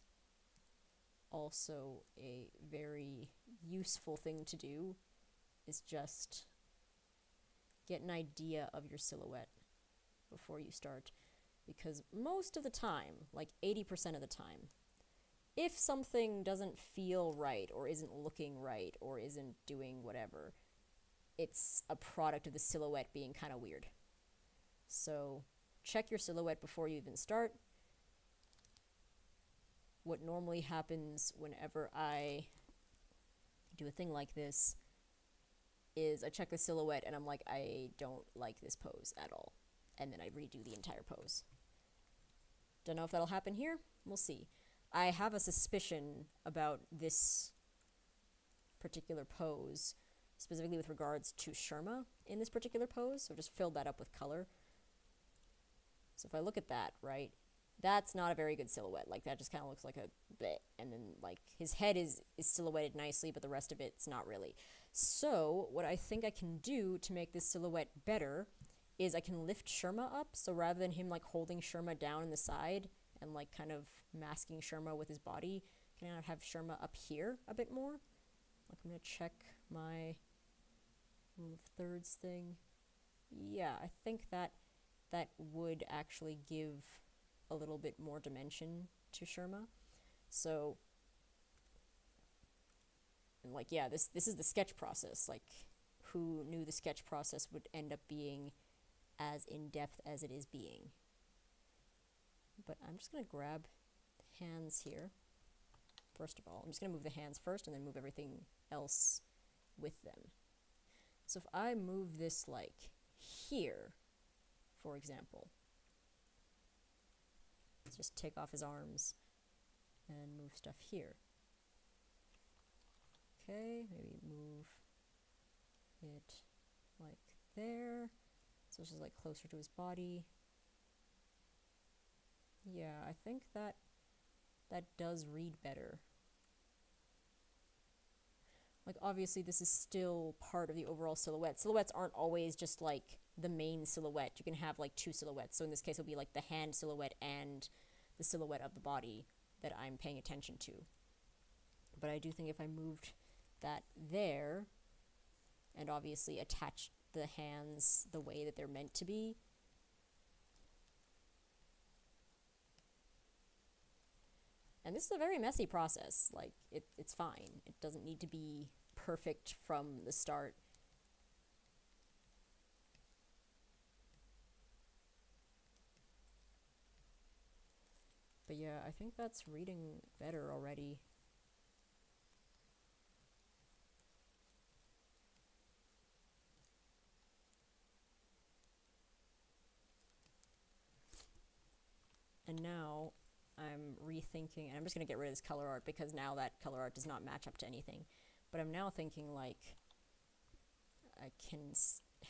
also a very useful thing to do, is just get an idea of your silhouette before you start. Because most of the time, like 80% of the time, if something doesn't feel right or isn't looking right or isn't doing whatever, it's a product of the silhouette being kind of weird. So check your silhouette before you even start. What normally happens whenever I do a thing like this is I check the silhouette and I'm like, I don't like this pose at all. And then I redo the entire pose. Don't know if that'll happen here. We'll see. I have a suspicion about this particular pose, specifically with regards to Sherma in this particular pose, so just filled that up with color. So if I look at that, right, that's not a very good silhouette. Like, that just kind of looks like a bit, and then like his head is silhouetted nicely, but the rest of it's not really. So what I think I can do to make this silhouette better is I can lift Sherma up. So rather than him like holding Sherma down in the side and like kind of masking Sherma with his body, can I have Sherma up here a bit more? Like, I'm gonna check my rule of thirds thing. Yeah, I think that would actually give a little bit more dimension to Sherma. So, and like, yeah, this is the sketch process. Like, who knew the sketch process would end up being as in-depth as it is being? But I'm just gonna grab the hands here. First of all, I'm just gonna move the hands first and then move everything else with them. So if I move this like here, for example, let's just take off his arms and move stuff here. Okay, maybe move it like there. So this is like closer to his body. Yeah, I think that does read better. Like, obviously this is still part of the overall silhouette. Silhouettes aren't always just like the main silhouette. You can have like 2 silhouettes. So in this case it'll be like the hand silhouette and the silhouette of the body that I'm paying attention to. But I do think if I moved that there and obviously attached the hands the way that they're meant to be, and this is a very messy process. Like, it's fine. It doesn't need to be perfect from the start. But yeah, I think that's reading better already. And now I'm rethinking, and I'm just going to get rid of this color art because now that color art does not match up to anything. But I'm now thinking like I can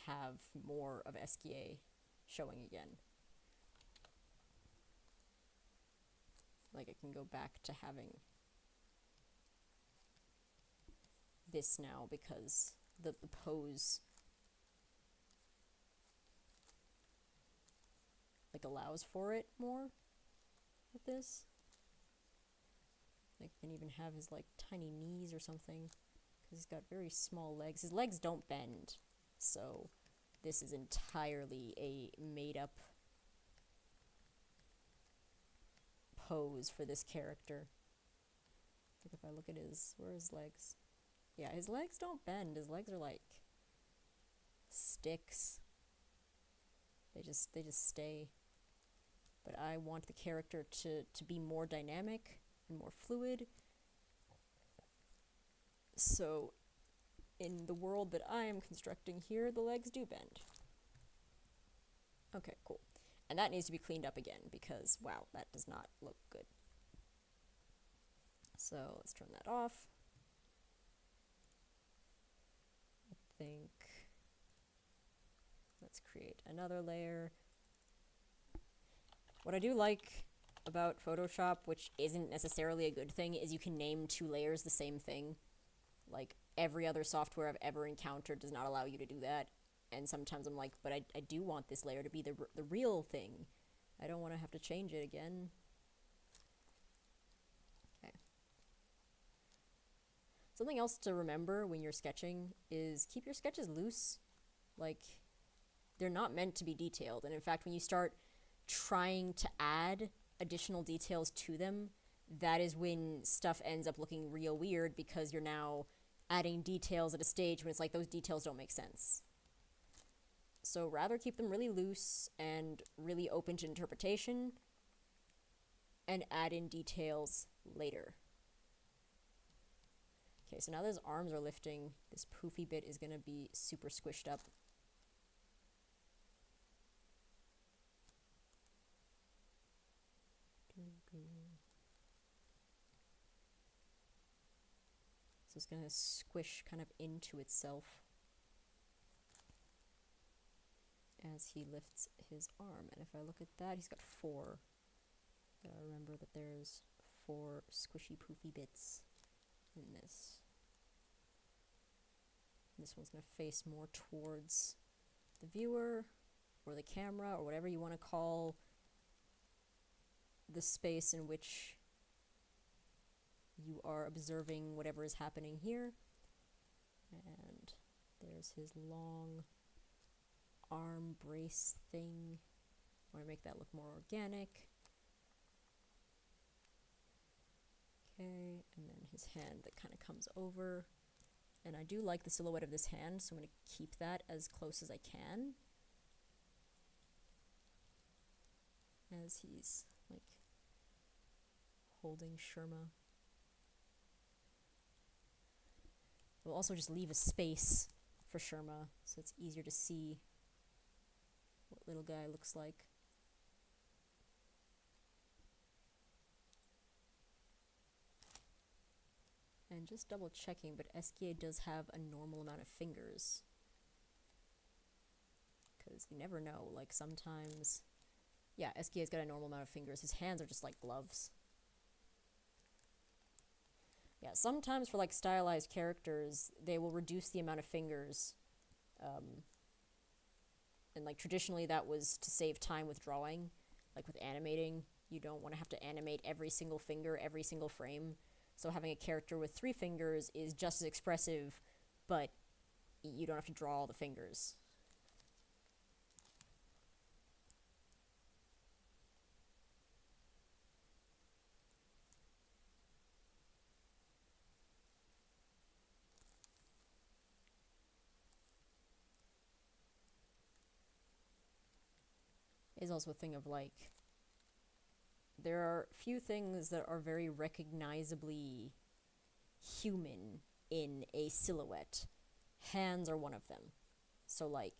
have more of Esquier showing again. Like I can go back to having this now because the pose like allows for it more with this. Like can even have his like tiny knees or something because he's got very small legs. His legs don't bend, so this is entirely a made-up pose for this character. Like if I look at where are his legs? Yeah, his legs don't bend. His legs are like sticks. They just stay. But I want the character to be more dynamic and more fluid. So in the world that I am constructing here, the legs do bend. Okay, cool. And that needs to be cleaned up again because, wow, that does not look good. So let's turn that off. I think let's create another layer. What I do like about Photoshop, which isn't necessarily a good thing, is you can name two layers the same thing. Like, every other software I've ever encountered does not allow you to do that. And sometimes I'm like, but I do want this layer to be the real thing. I don't want to have to change it again. Okay. Something else to remember when you're sketching is keep your sketches loose. Like, they're not meant to be detailed. And in fact, when you start trying to add additional details to them, that is when stuff ends up looking real weird because you're now adding details at a stage when it's like those details don't make sense. So rather keep them really loose and really open to interpretation and add in details later. Okay, so now those arms are lifting. This poofy bit is going to be super squished up. So it's going to squish kind of into itself as he lifts his arm. And if I look at that, he's got 4. Gotta remember that there's 4 squishy poofy bits in this. This one's going to face more towards the viewer or the camera or whatever you want to call the space in which you are observing whatever is happening here. And there's his long arm brace thing. I want to make that look more organic. Okay, and then his hand that kind of comes over. And I do like the silhouette of this hand, so I'm going to keep that as close as I can. As he's, like, holding Sherma. We'll also just leave a space for Sherma, so it's easier to see what little guy looks like. And just double checking, but Esquier does have a normal amount of fingers. Because you never know, like sometimes... Yeah, Esquier's got a normal amount of fingers. His hands are just like gloves. Yeah, sometimes for like stylized characters, they will reduce the amount of fingers. And like traditionally that was to save time with drawing. Like with animating, you don't want to have to animate every single finger, every single frame. So having a character with 3 fingers is just as expressive, but you don't have to draw all the fingers. Is also a thing of like there are few things that are very recognizably human in a silhouette. Hands are one of them. So, like,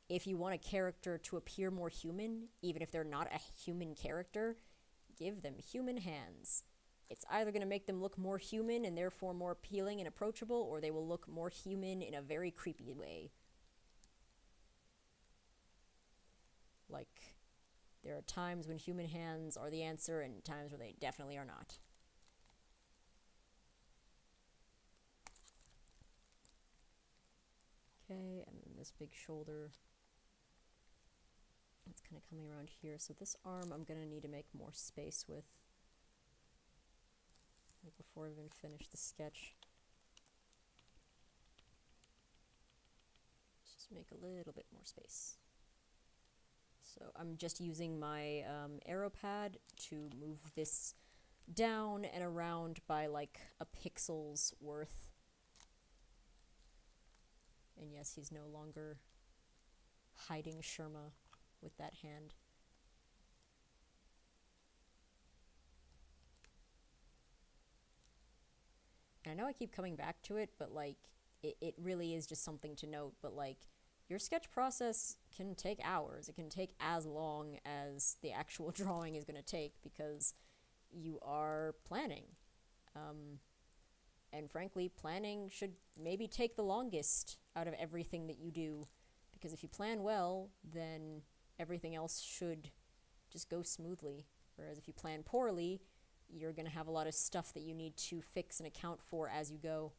if you want a character to appear more human, even if they're not a human character, give them human hands. It's either going to make them look more human and therefore more appealing and approachable, or they will look more human in a very creepy way. Like, there are times when human hands are the answer and times where they definitely are not. Okay, and then this big shoulder. It's kind of coming around here. So this arm I'm going to need to make more space with. Before I even finish the sketch. Let's just make a little bit more space. So I'm just using my arrow pad to move this down and around by like a pixel's worth. And yes, he's no longer hiding Sherma with that hand. And I know I keep coming back to it, but like, it really is just something to note, but like, your sketch process can take hours. It can take as long as the actual drawing is going to take because you are planning. And frankly, planning should maybe take the longest out of everything that you do, because if you plan well, then everything else should just go smoothly. Whereas if you plan poorly, you're going to have a lot of stuff that you need to fix and account for as you go.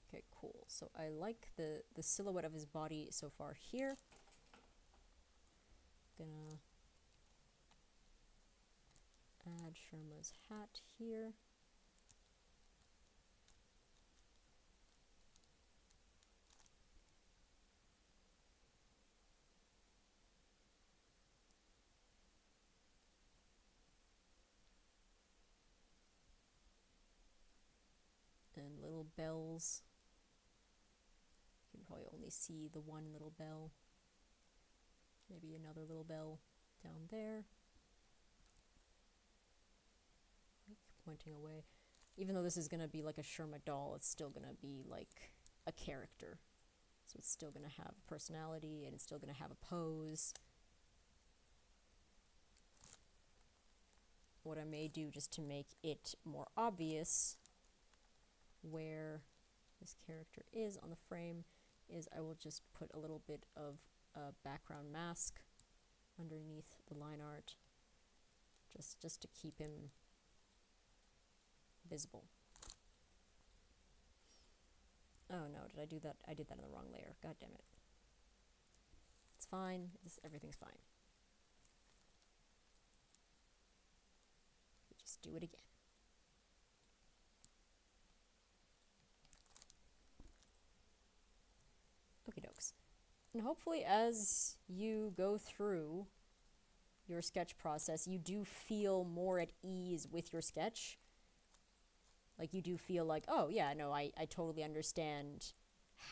Okay, cool. So I like the silhouette of his body so far here. Gonna add Sherma's hat here. And little bells. You can probably only see the one little bell. Maybe another little bell down there. Pointing away. Even though this is going to be like a Sherma doll, it's still going to be like a character. So it's still going to have personality and it's still going to have a pose. What I may do just to make it more obvious where this character is on the frame is I will just put a little bit of a background mask underneath the line art just to keep him visible. Oh no, did I do that? I did that in the wrong layer. God damn it. It's fine. Everything's fine. Just do it again. Okie dokes. And hopefully as you go through your sketch process, you do feel more at ease with your sketch. Like you do feel like, oh yeah, no, I totally understand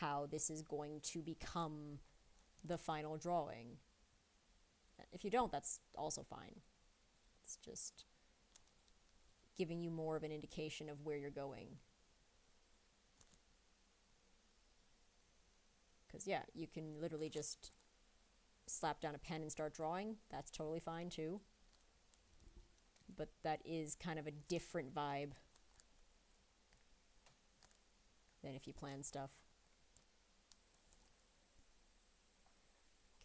how this is going to become the final drawing. If you don't, that's also fine. It's just giving you more of an indication of where you're going. Because yeah, you can literally just slap down a pen and start drawing. That's totally fine too. But that is kind of a different vibe than if you plan stuff.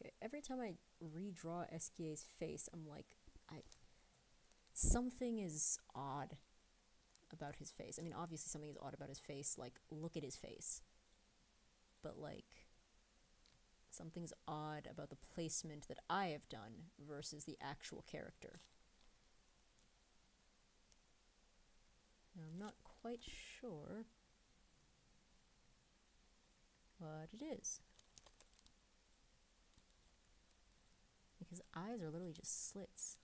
Okay, every time I redraw SKA's face, I'm like, something is odd about his face. I mean, obviously something is odd about his face, like, look at his face. But like, something's odd about the placement that I have done versus the actual character. Now, I'm not quite sure what it is. Like his eyes are literally just slits.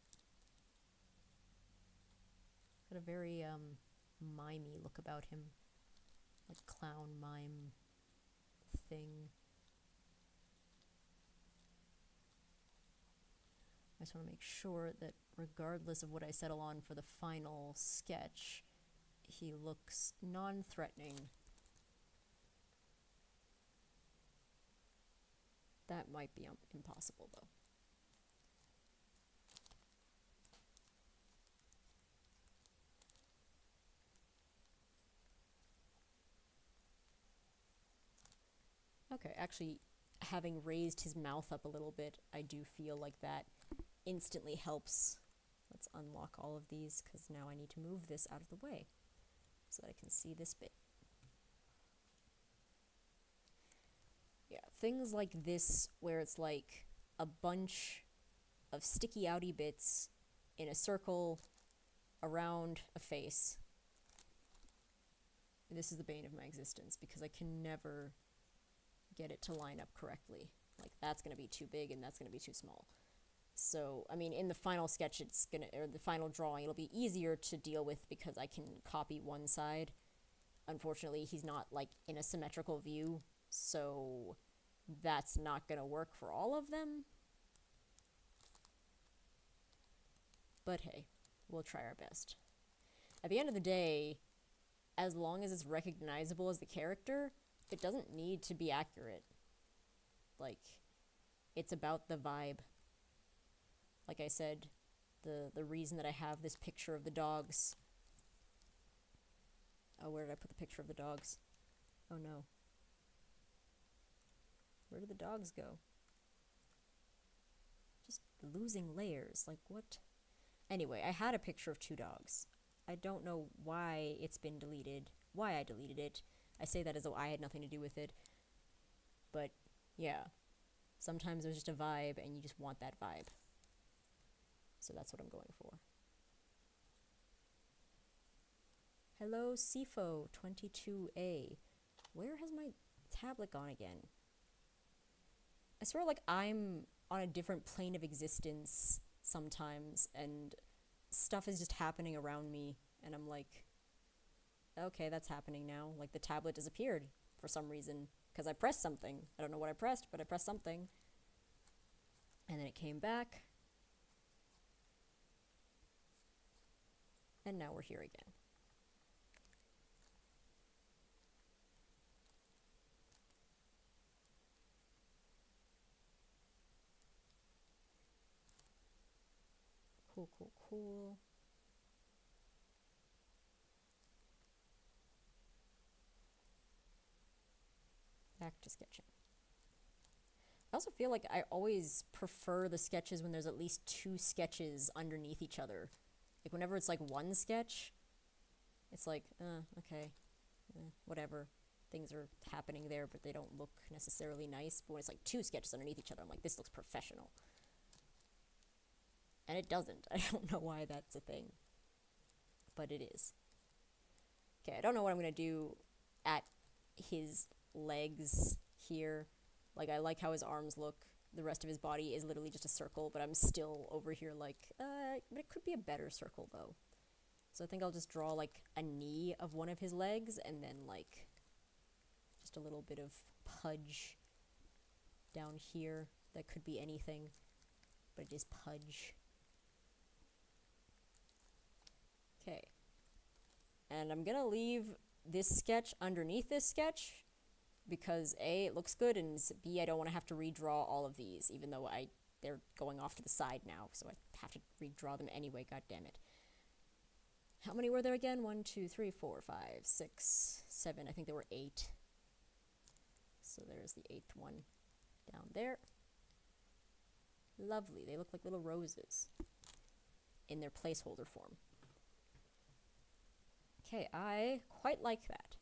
Got a very mimey look about him. Like clown mime thing. I just want to make sure that regardless of what I settle on for the final sketch, he looks non-threatening. That might be impossible, though. Okay, actually, having raised his mouth up a little bit, I do feel like that instantly helps. Let's unlock all of these, because now I need to move this out of the way so that I can see this bit. Yeah, things like this, where it's like a bunch of sticky outy bits in a circle around a face. This is the bane of my existence, because I can never get it to line up correctly. Like, that's going to be too big and that's going to be too small. So, I mean, in the final sketch, or the final drawing, it'll be easier to deal with because I can copy one side. Unfortunately, he's not, like, in a symmetrical view, so that's not going to work for all of them. But hey, we'll try our best. At the end of the day, as long as it's recognizable as the character, it doesn't need to be accurate. Like, it's about the vibe. Like I said, the reason that I have this picture of the dogs. Oh, where did I put the picture of the dogs? Oh no. Where did the dogs go? Just losing layers. Like, what? Anyway, I had a picture of two dogs. I don't know why it's been deleted. Why I deleted it. I say that as though I had nothing to do with it. But, yeah. Sometimes there's just a vibe, and you just want that vibe. So that's what I'm going for. Hello, Sifo22A. Where has my tablet gone again? I swear like I'm on a different plane of existence sometimes, and stuff is just happening around me, and I'm like, okay, that's happening now. Like, the tablet disappeared for some reason, because I pressed something. I don't know what I pressed, but I pressed something. And then it came back. And now we're here again. Cool, cool, cool. Back to sketching. I also feel like I always prefer the sketches when there's at least two sketches underneath each other. Like, whenever it's like one sketch, it's like, okay, whatever. Things are happening there, but they don't look necessarily nice. But when it's like two sketches underneath each other, I'm like, this looks professional. And it doesn't. I don't know why that's a thing. But it is. Okay, I don't know what I'm going to do at his legs here. Like, I like how his arms look. The rest of his body is literally just a circle, but I'm still over here like, but it could be a better circle, though. So I think I'll just draw, like, a knee of one of his legs, and then, like, just a little bit of pudge down here. That could be anything, but it is pudge. Okay. And I'm gonna leave this sketch underneath this sketch, because A, it looks good, and B, I don't want to have to redraw all of these, even though they're going off to the side now, so I have to redraw them anyway, god damn it. How many were there again? 1, 2, 3, 4, 5, 6, 7, I think there were 8. So there's the 8th one down there. Lovely, they look like little roses in their placeholder form. Okay, I quite like that.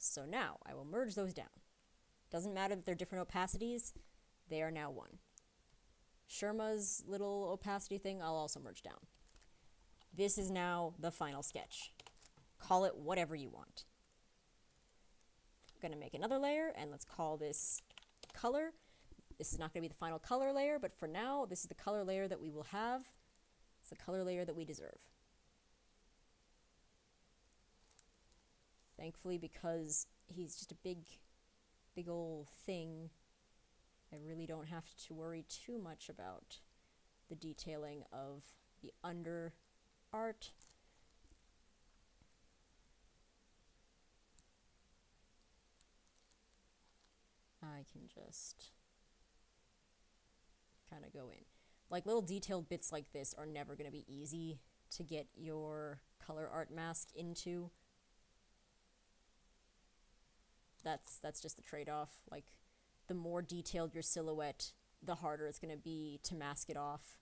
So now, I will merge those down. Doesn't matter that they're different opacities, they are now one. Sherma's little opacity thing, I'll also merge down. This is now the final sketch. Call it whatever you want. I'm gonna make another layer, and let's call this color. This is not gonna be the final color layer, but for now, this is the color layer that we will have. It's the color layer that we deserve. Thankfully, because he's just a big old thing, I really don't have to worry too much about the detailing of the under art. I can just kind of go in. Like, little detailed bits like this are never going to be easy to get your color art mask into. That's just the trade-off. Like, the more detailed your silhouette, the harder it's going to be to mask it off.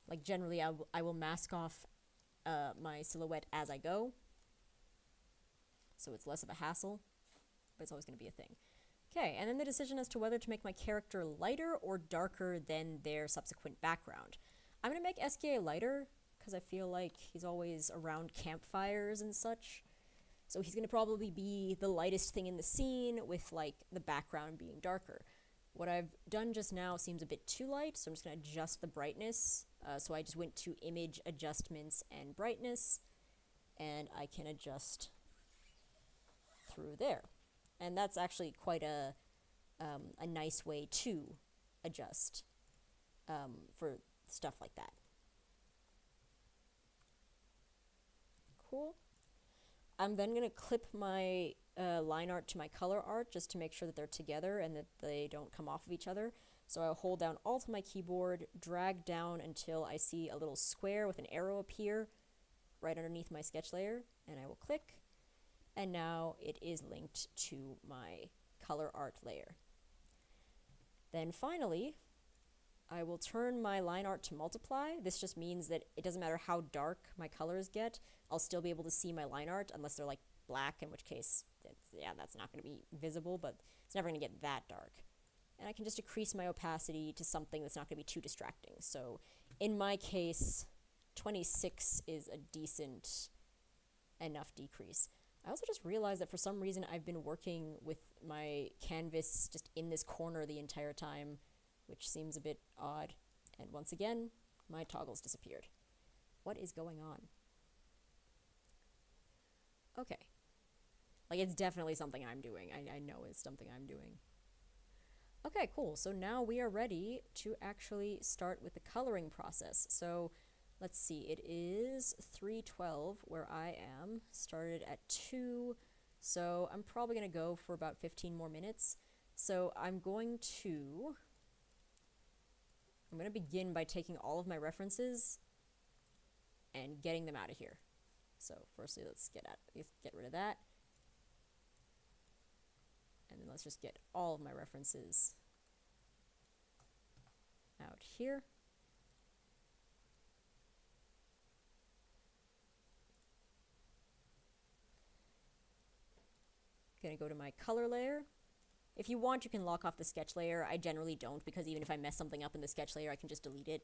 Like, generally, I will mask off my silhouette as I go, so it's less of a hassle, but it's always going to be a thing. Okay, and then the decision as to whether to make my character lighter or darker than their subsequent background. I'm going to make SKA lighter, because I feel like he's always around campfires and such. So he's going to probably be the lightest thing in the scene, with, like, the background being darker. What I've done just now seems a bit too light, so I'm just going to adjust the brightness. So I just went to Image Adjustments and Brightness, and I can adjust through there. And that's actually quite a nice way to adjust for stuff like that. Cool. I'm then going to clip my line art to my color art just to make sure that they're together and that they don't come off of each other. So I'll hold down Alt on my keyboard, drag down until I see a little square with an arrow appear right underneath my sketch layer, and I will click. And now it is linked to my color art layer. Then finally, I will turn my line art to multiply. This just means that it doesn't matter how dark my colors get, I'll still be able to see my line art, unless they're like black, in which case, that's not going to be visible, but it's never going to get that dark. And I can just decrease my opacity to something that's not going to be too distracting. So in my case, 26 is a decent enough decrease. I also just realized that for some reason I've been working with my canvas just in this corner the entire time, which seems a bit odd. And once again, my toggles disappeared. What is going on? Okay. Like, it's definitely something I'm doing. I know it's something I'm doing. Okay, cool. So now we are ready to actually start with the coloring process. So let's see, it is 3:12 where I am, started at 2, so I'm probably going to go for about 15 more minutes. So I'm going to begin by taking all of my references and getting them out of here. So firstly, let's get rid of that. And then let's just get all of my references out here. Gonna go to my color layer. If you want, you can lock off the sketch layer. I generally don't, because even if I mess something up in the sketch layer, I can just delete it.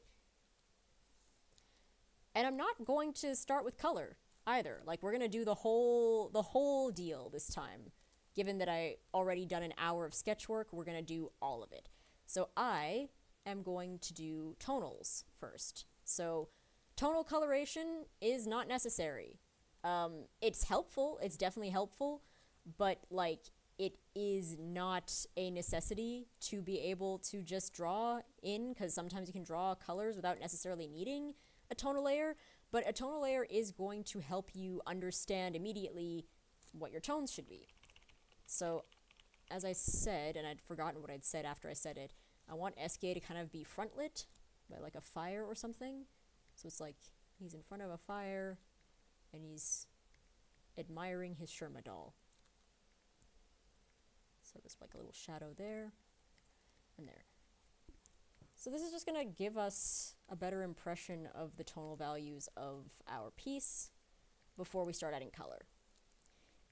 And I'm not going to start with color either. Like, we're gonna do the whole deal this time. Given that I already done an hour of sketch work, we're gonna do all of it. So I am going to do tonals first. So tonal coloration is not necessary. It's helpful, it's definitely helpful, but like, it is not a necessity to be able to just draw in, because sometimes you can draw colors without necessarily needing a tonal layer, but a tonal layer is going to help you understand immediately what your tones should be. So, as I said, and I'd forgotten what I'd said after I said it, I want SK to kind of be front-lit by like a fire or something. So it's like he's in front of a fire and he's admiring his Sherma doll. So there's like a little shadow there and there. So this is just going to give us a better impression of the tonal values of our piece before we start adding color.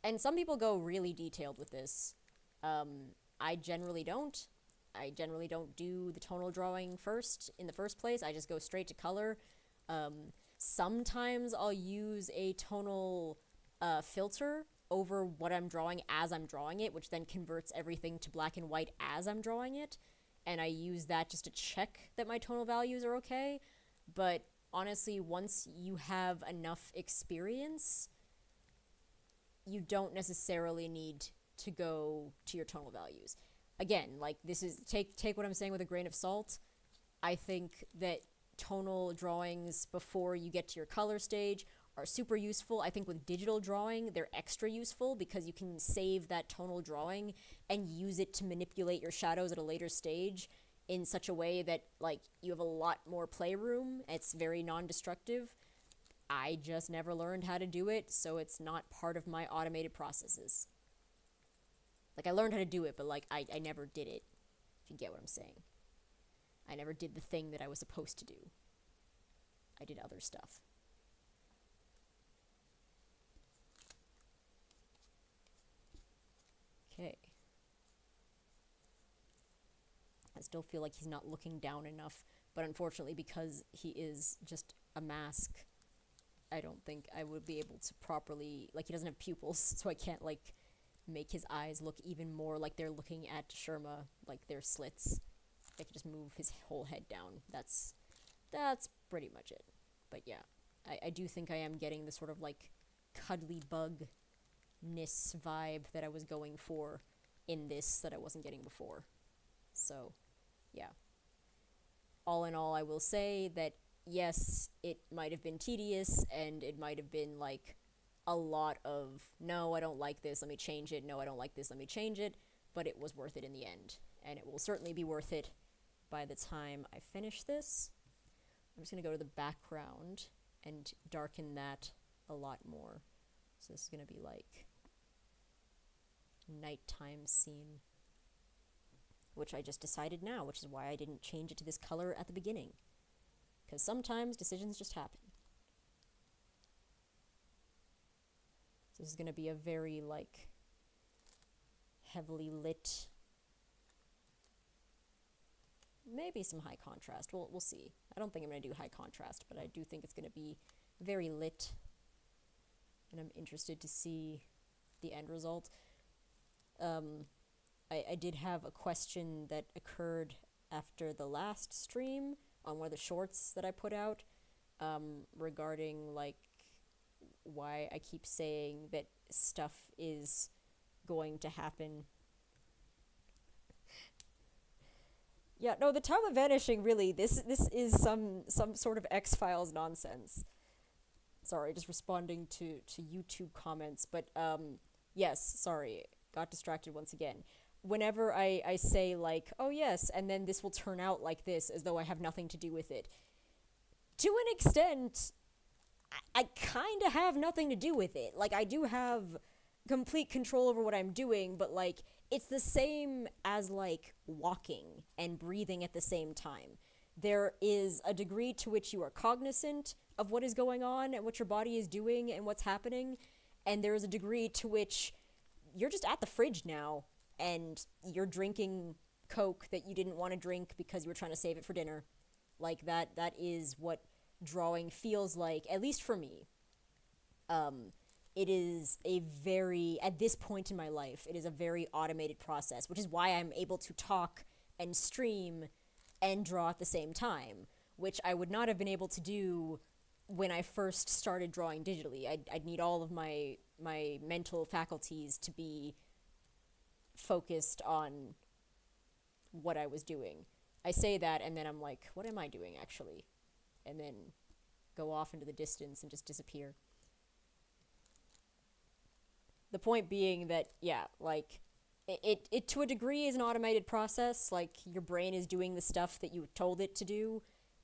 And some people go really detailed with this. I generally don't. I generally don't do the tonal drawing first in the first place. I just go straight to color. Sometimes I'll use a tonal filter over what I'm drawing as I'm drawing it, which then converts everything to black and white as I'm drawing it. And I use that just to check that my tonal values are okay. But honestly, once you have enough experience, you don't necessarily need to go to your tonal values. Again, like, this is, take what I'm saying with a grain of salt. I think that tonal drawings before you get to your color stage are super useful. I think with digital drawing, they're extra useful because you can save that tonal drawing and use it to manipulate your shadows at a later stage in such a way that, like, you have a lot more playroom. It's very non-destructive. I just never learned how to do it, so it's not part of my automated processes. Like, I learned how to do it, but, like, I never did it, if you get what I'm saying. I never did the thing that I was supposed to do. I did other stuff. Okay. I still feel like he's not looking down enough, but unfortunately, because he is just a mask, I don't think I would be able to properly, like, he doesn't have pupils, so I can't, like, make his eyes look even more like they're looking at Sherma, like they're slits. I could just move his whole head down. That's pretty much it. But yeah, I do think I am getting the sort of, like, cuddly bug-ness vibe that I was going for in this that I wasn't getting before. So, yeah. All in all, I will say that, yes, it might have been tedious, and it might have been, like, a lot of, no, I don't like this, let me change it, no, I don't like this, let me change it, but it was worth it in the end. And it will certainly be worth it by the time I finish this. I'm just going to go to the background and darken that a lot more. So this is going to be like nighttime scene, which I just decided now, which is why I didn't change it to this color at the beginning. Because sometimes decisions just happen. So this is going to be a very, like, heavily lit, maybe some high contrast. We'll see. I don't think I'm going to do high contrast, but I do think it's going to be very lit. And I'm interested to see the end result. I did have a question that occurred after the last stream on one of the shorts that I put out, regarding, like, why I keep saying that stuff is going to happen. Yeah, no, the time of vanishing, really, this is some sort of X-Files nonsense. Sorry, just responding to YouTube comments, but yes, sorry, got distracted once again. Whenever I say, like, oh yes, and then this will turn out like this, as though I have nothing to do with it, to an extent, I kind of have nothing to do with it. Like, I do have complete control over what I'm doing, but, like, it's the same as, like, walking and breathing at the same time. There is a degree to which you are cognizant of what is going on and what your body is doing and what's happening, and there is a degree to which you're just at the fridge now, and you're drinking Coke that you didn't want to drink because you were trying to save it for dinner. Like, that is what drawing feels like, at least for me. It is a very, at this point in my life, it is a very automated process, which is why I'm able to talk and stream and draw at the same time, which I would not have been able to do when I first started drawing digitally. I'd need all of my mental faculties to be focused on what I was doing. I say that, and then I'm like, what am I doing, actually? And then go off into the distance and just disappear. The point being that, yeah, like, it to a degree is an automated process. Like, your brain is doing the stuff that you told it to do,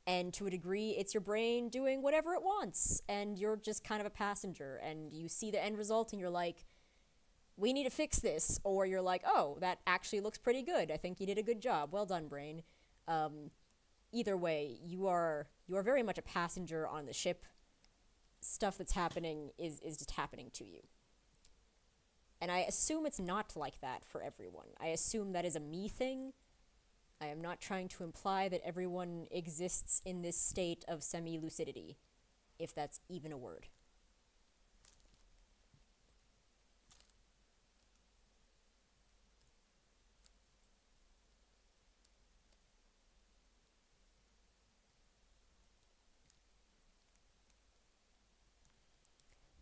and to a degree, it's your brain doing whatever it wants, and you're just kind of a passenger, and you see the end result, and you're like, we need to fix this, or you're like, oh, that actually looks pretty good. I think you did a good job. Well done, brain. Either way, you are very much a passenger on the ship. Stuff that's happening is just happening to you. And I assume it's not like that for everyone. I assume that is a me thing. I am not trying to imply that everyone exists in this state of semi-lucidity, if that's even a word.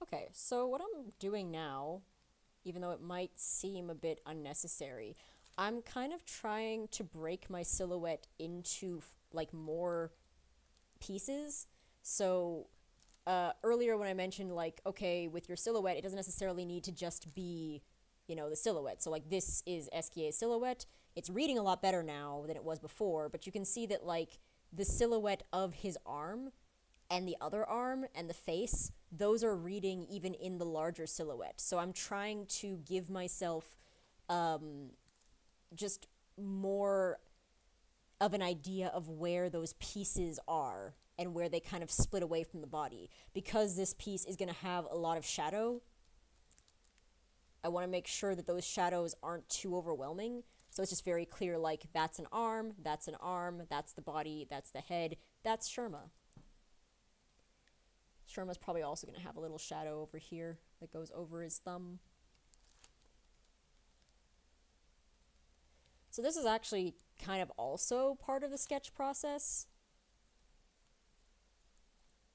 Okay, so what I'm doing now, even though it might seem a bit unnecessary, I'm kind of trying to break my silhouette into like more pieces. So earlier when I mentioned like, okay, with your silhouette, it doesn't necessarily need to just be, you know, the silhouette. So like this is SKA's silhouette. It's reading a lot better now than it was before, but you can see that like the silhouette of his arm and the other arm and the face, those are reading even in the larger silhouette. So I'm trying to give myself just more of an idea of where those pieces are and where they kind of split away from the body. Because this piece is going to have a lot of shadow, I want to make sure that those shadows aren't too overwhelming. So it's just very clear, like, that's an arm, that's the body, that's the head, that's Sherma. Sherma's probably also going to have a little shadow over here that goes over his thumb. So this is actually kind of also part of the sketch process.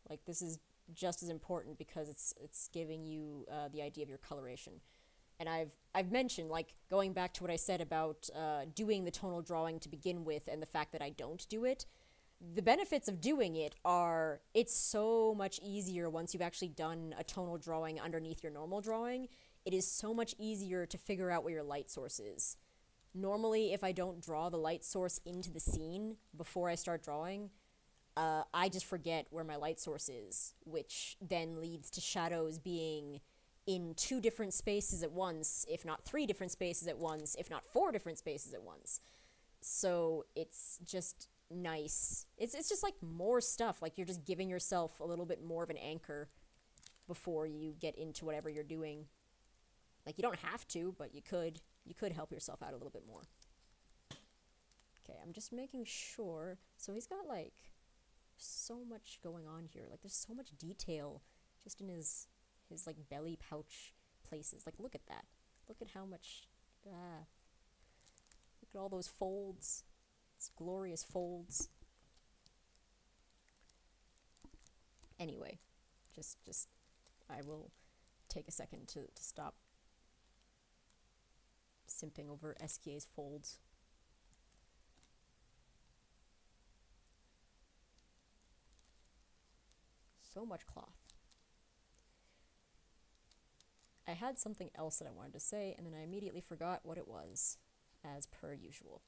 Like, this is just as important because it's giving you the idea of your coloration. And I've mentioned, like, going back to what I said about doing the tonal drawing to begin with and the fact that I don't do it, the benefits of doing it are it's so much easier once you've actually done a tonal drawing underneath your normal drawing. It is so much easier to figure out where your light source is. Normally, if I don't draw the light source into the scene before I start drawing, I just forget where my light source is, which then leads to shadows being in 2 different spaces at once, if not 3 different spaces at once, if not 4 different spaces at once. So it's just nice. It's just like more stuff, like you're just giving yourself a little bit more of an anchor before you get into whatever you're doing. Like, you don't have to, but you could help yourself out a little bit more. Okay, I'm just making sure. So he's got like so much going on here. Like, there's so much detail just in his like belly pouch places. Like, look at that. Look at how much look at all those folds. It's glorious folds. Anyway, just I will take a second to stop simping over SKA's folds. So much cloth. I had something else that I wanted to say, and then I immediately forgot what it was, as per usual.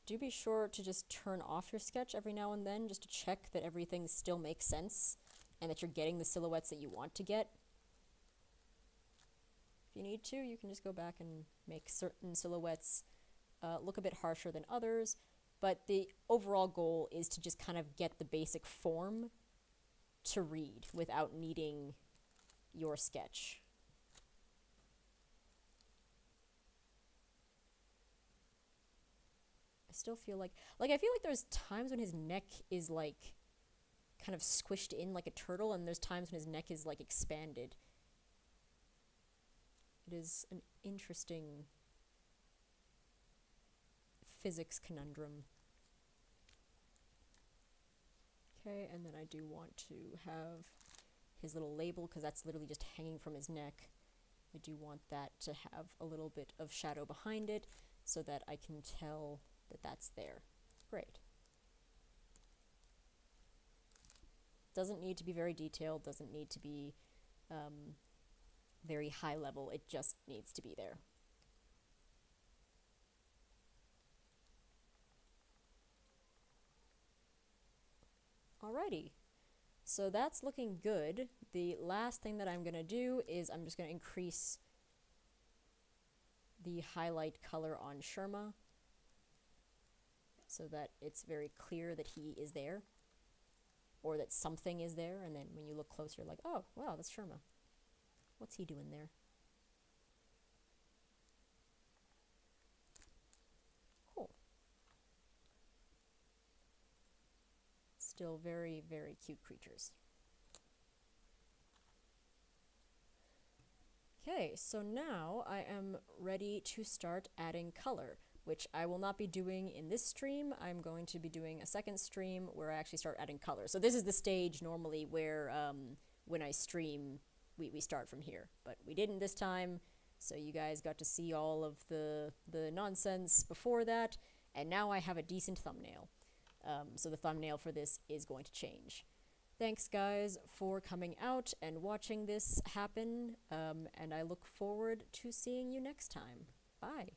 Do be sure to just turn off your sketch every now and then, just to check that everything still makes sense, and that you're getting the silhouettes that you want to get. If you need to, you can just go back and make certain silhouettes look a bit harsher than others, but the overall goal is to just kind of get the basic form to read without needing your sketch. I still feel like I feel like there's times when his neck is like kind of squished in like a turtle, and there's times when his neck is like expanded. It is an interesting physics conundrum. Okay, and then I do want to have his little label, because that's literally just hanging from his neck. I do want that to have a little bit of shadow behind it so that I can tell that that's there. Great. Doesn't need to be very detailed, doesn't need to be very high level, it just needs to be there. Alrighty, so that's looking good. The last thing that I'm going to do is I'm just going to increase the highlight color on Sherma so that it's very clear that he is there, or that something is there, and then when you look closer, you're like, oh, wow, that's Sherma. What's he doing there? Cool. Still very, very cute creatures. Okay, so now I am ready to start adding color, which I will not be doing in this stream. I'm going to be doing a second stream where I actually start adding color. So this is the stage normally where when I stream, we start from here. But we didn't this time, so you guys got to see all of the nonsense before that, And now I have a decent thumbnail. So the thumbnail for this is going to change. Thanks, guys, for coming out and watching this happen, and I look forward to seeing you next time. Bye.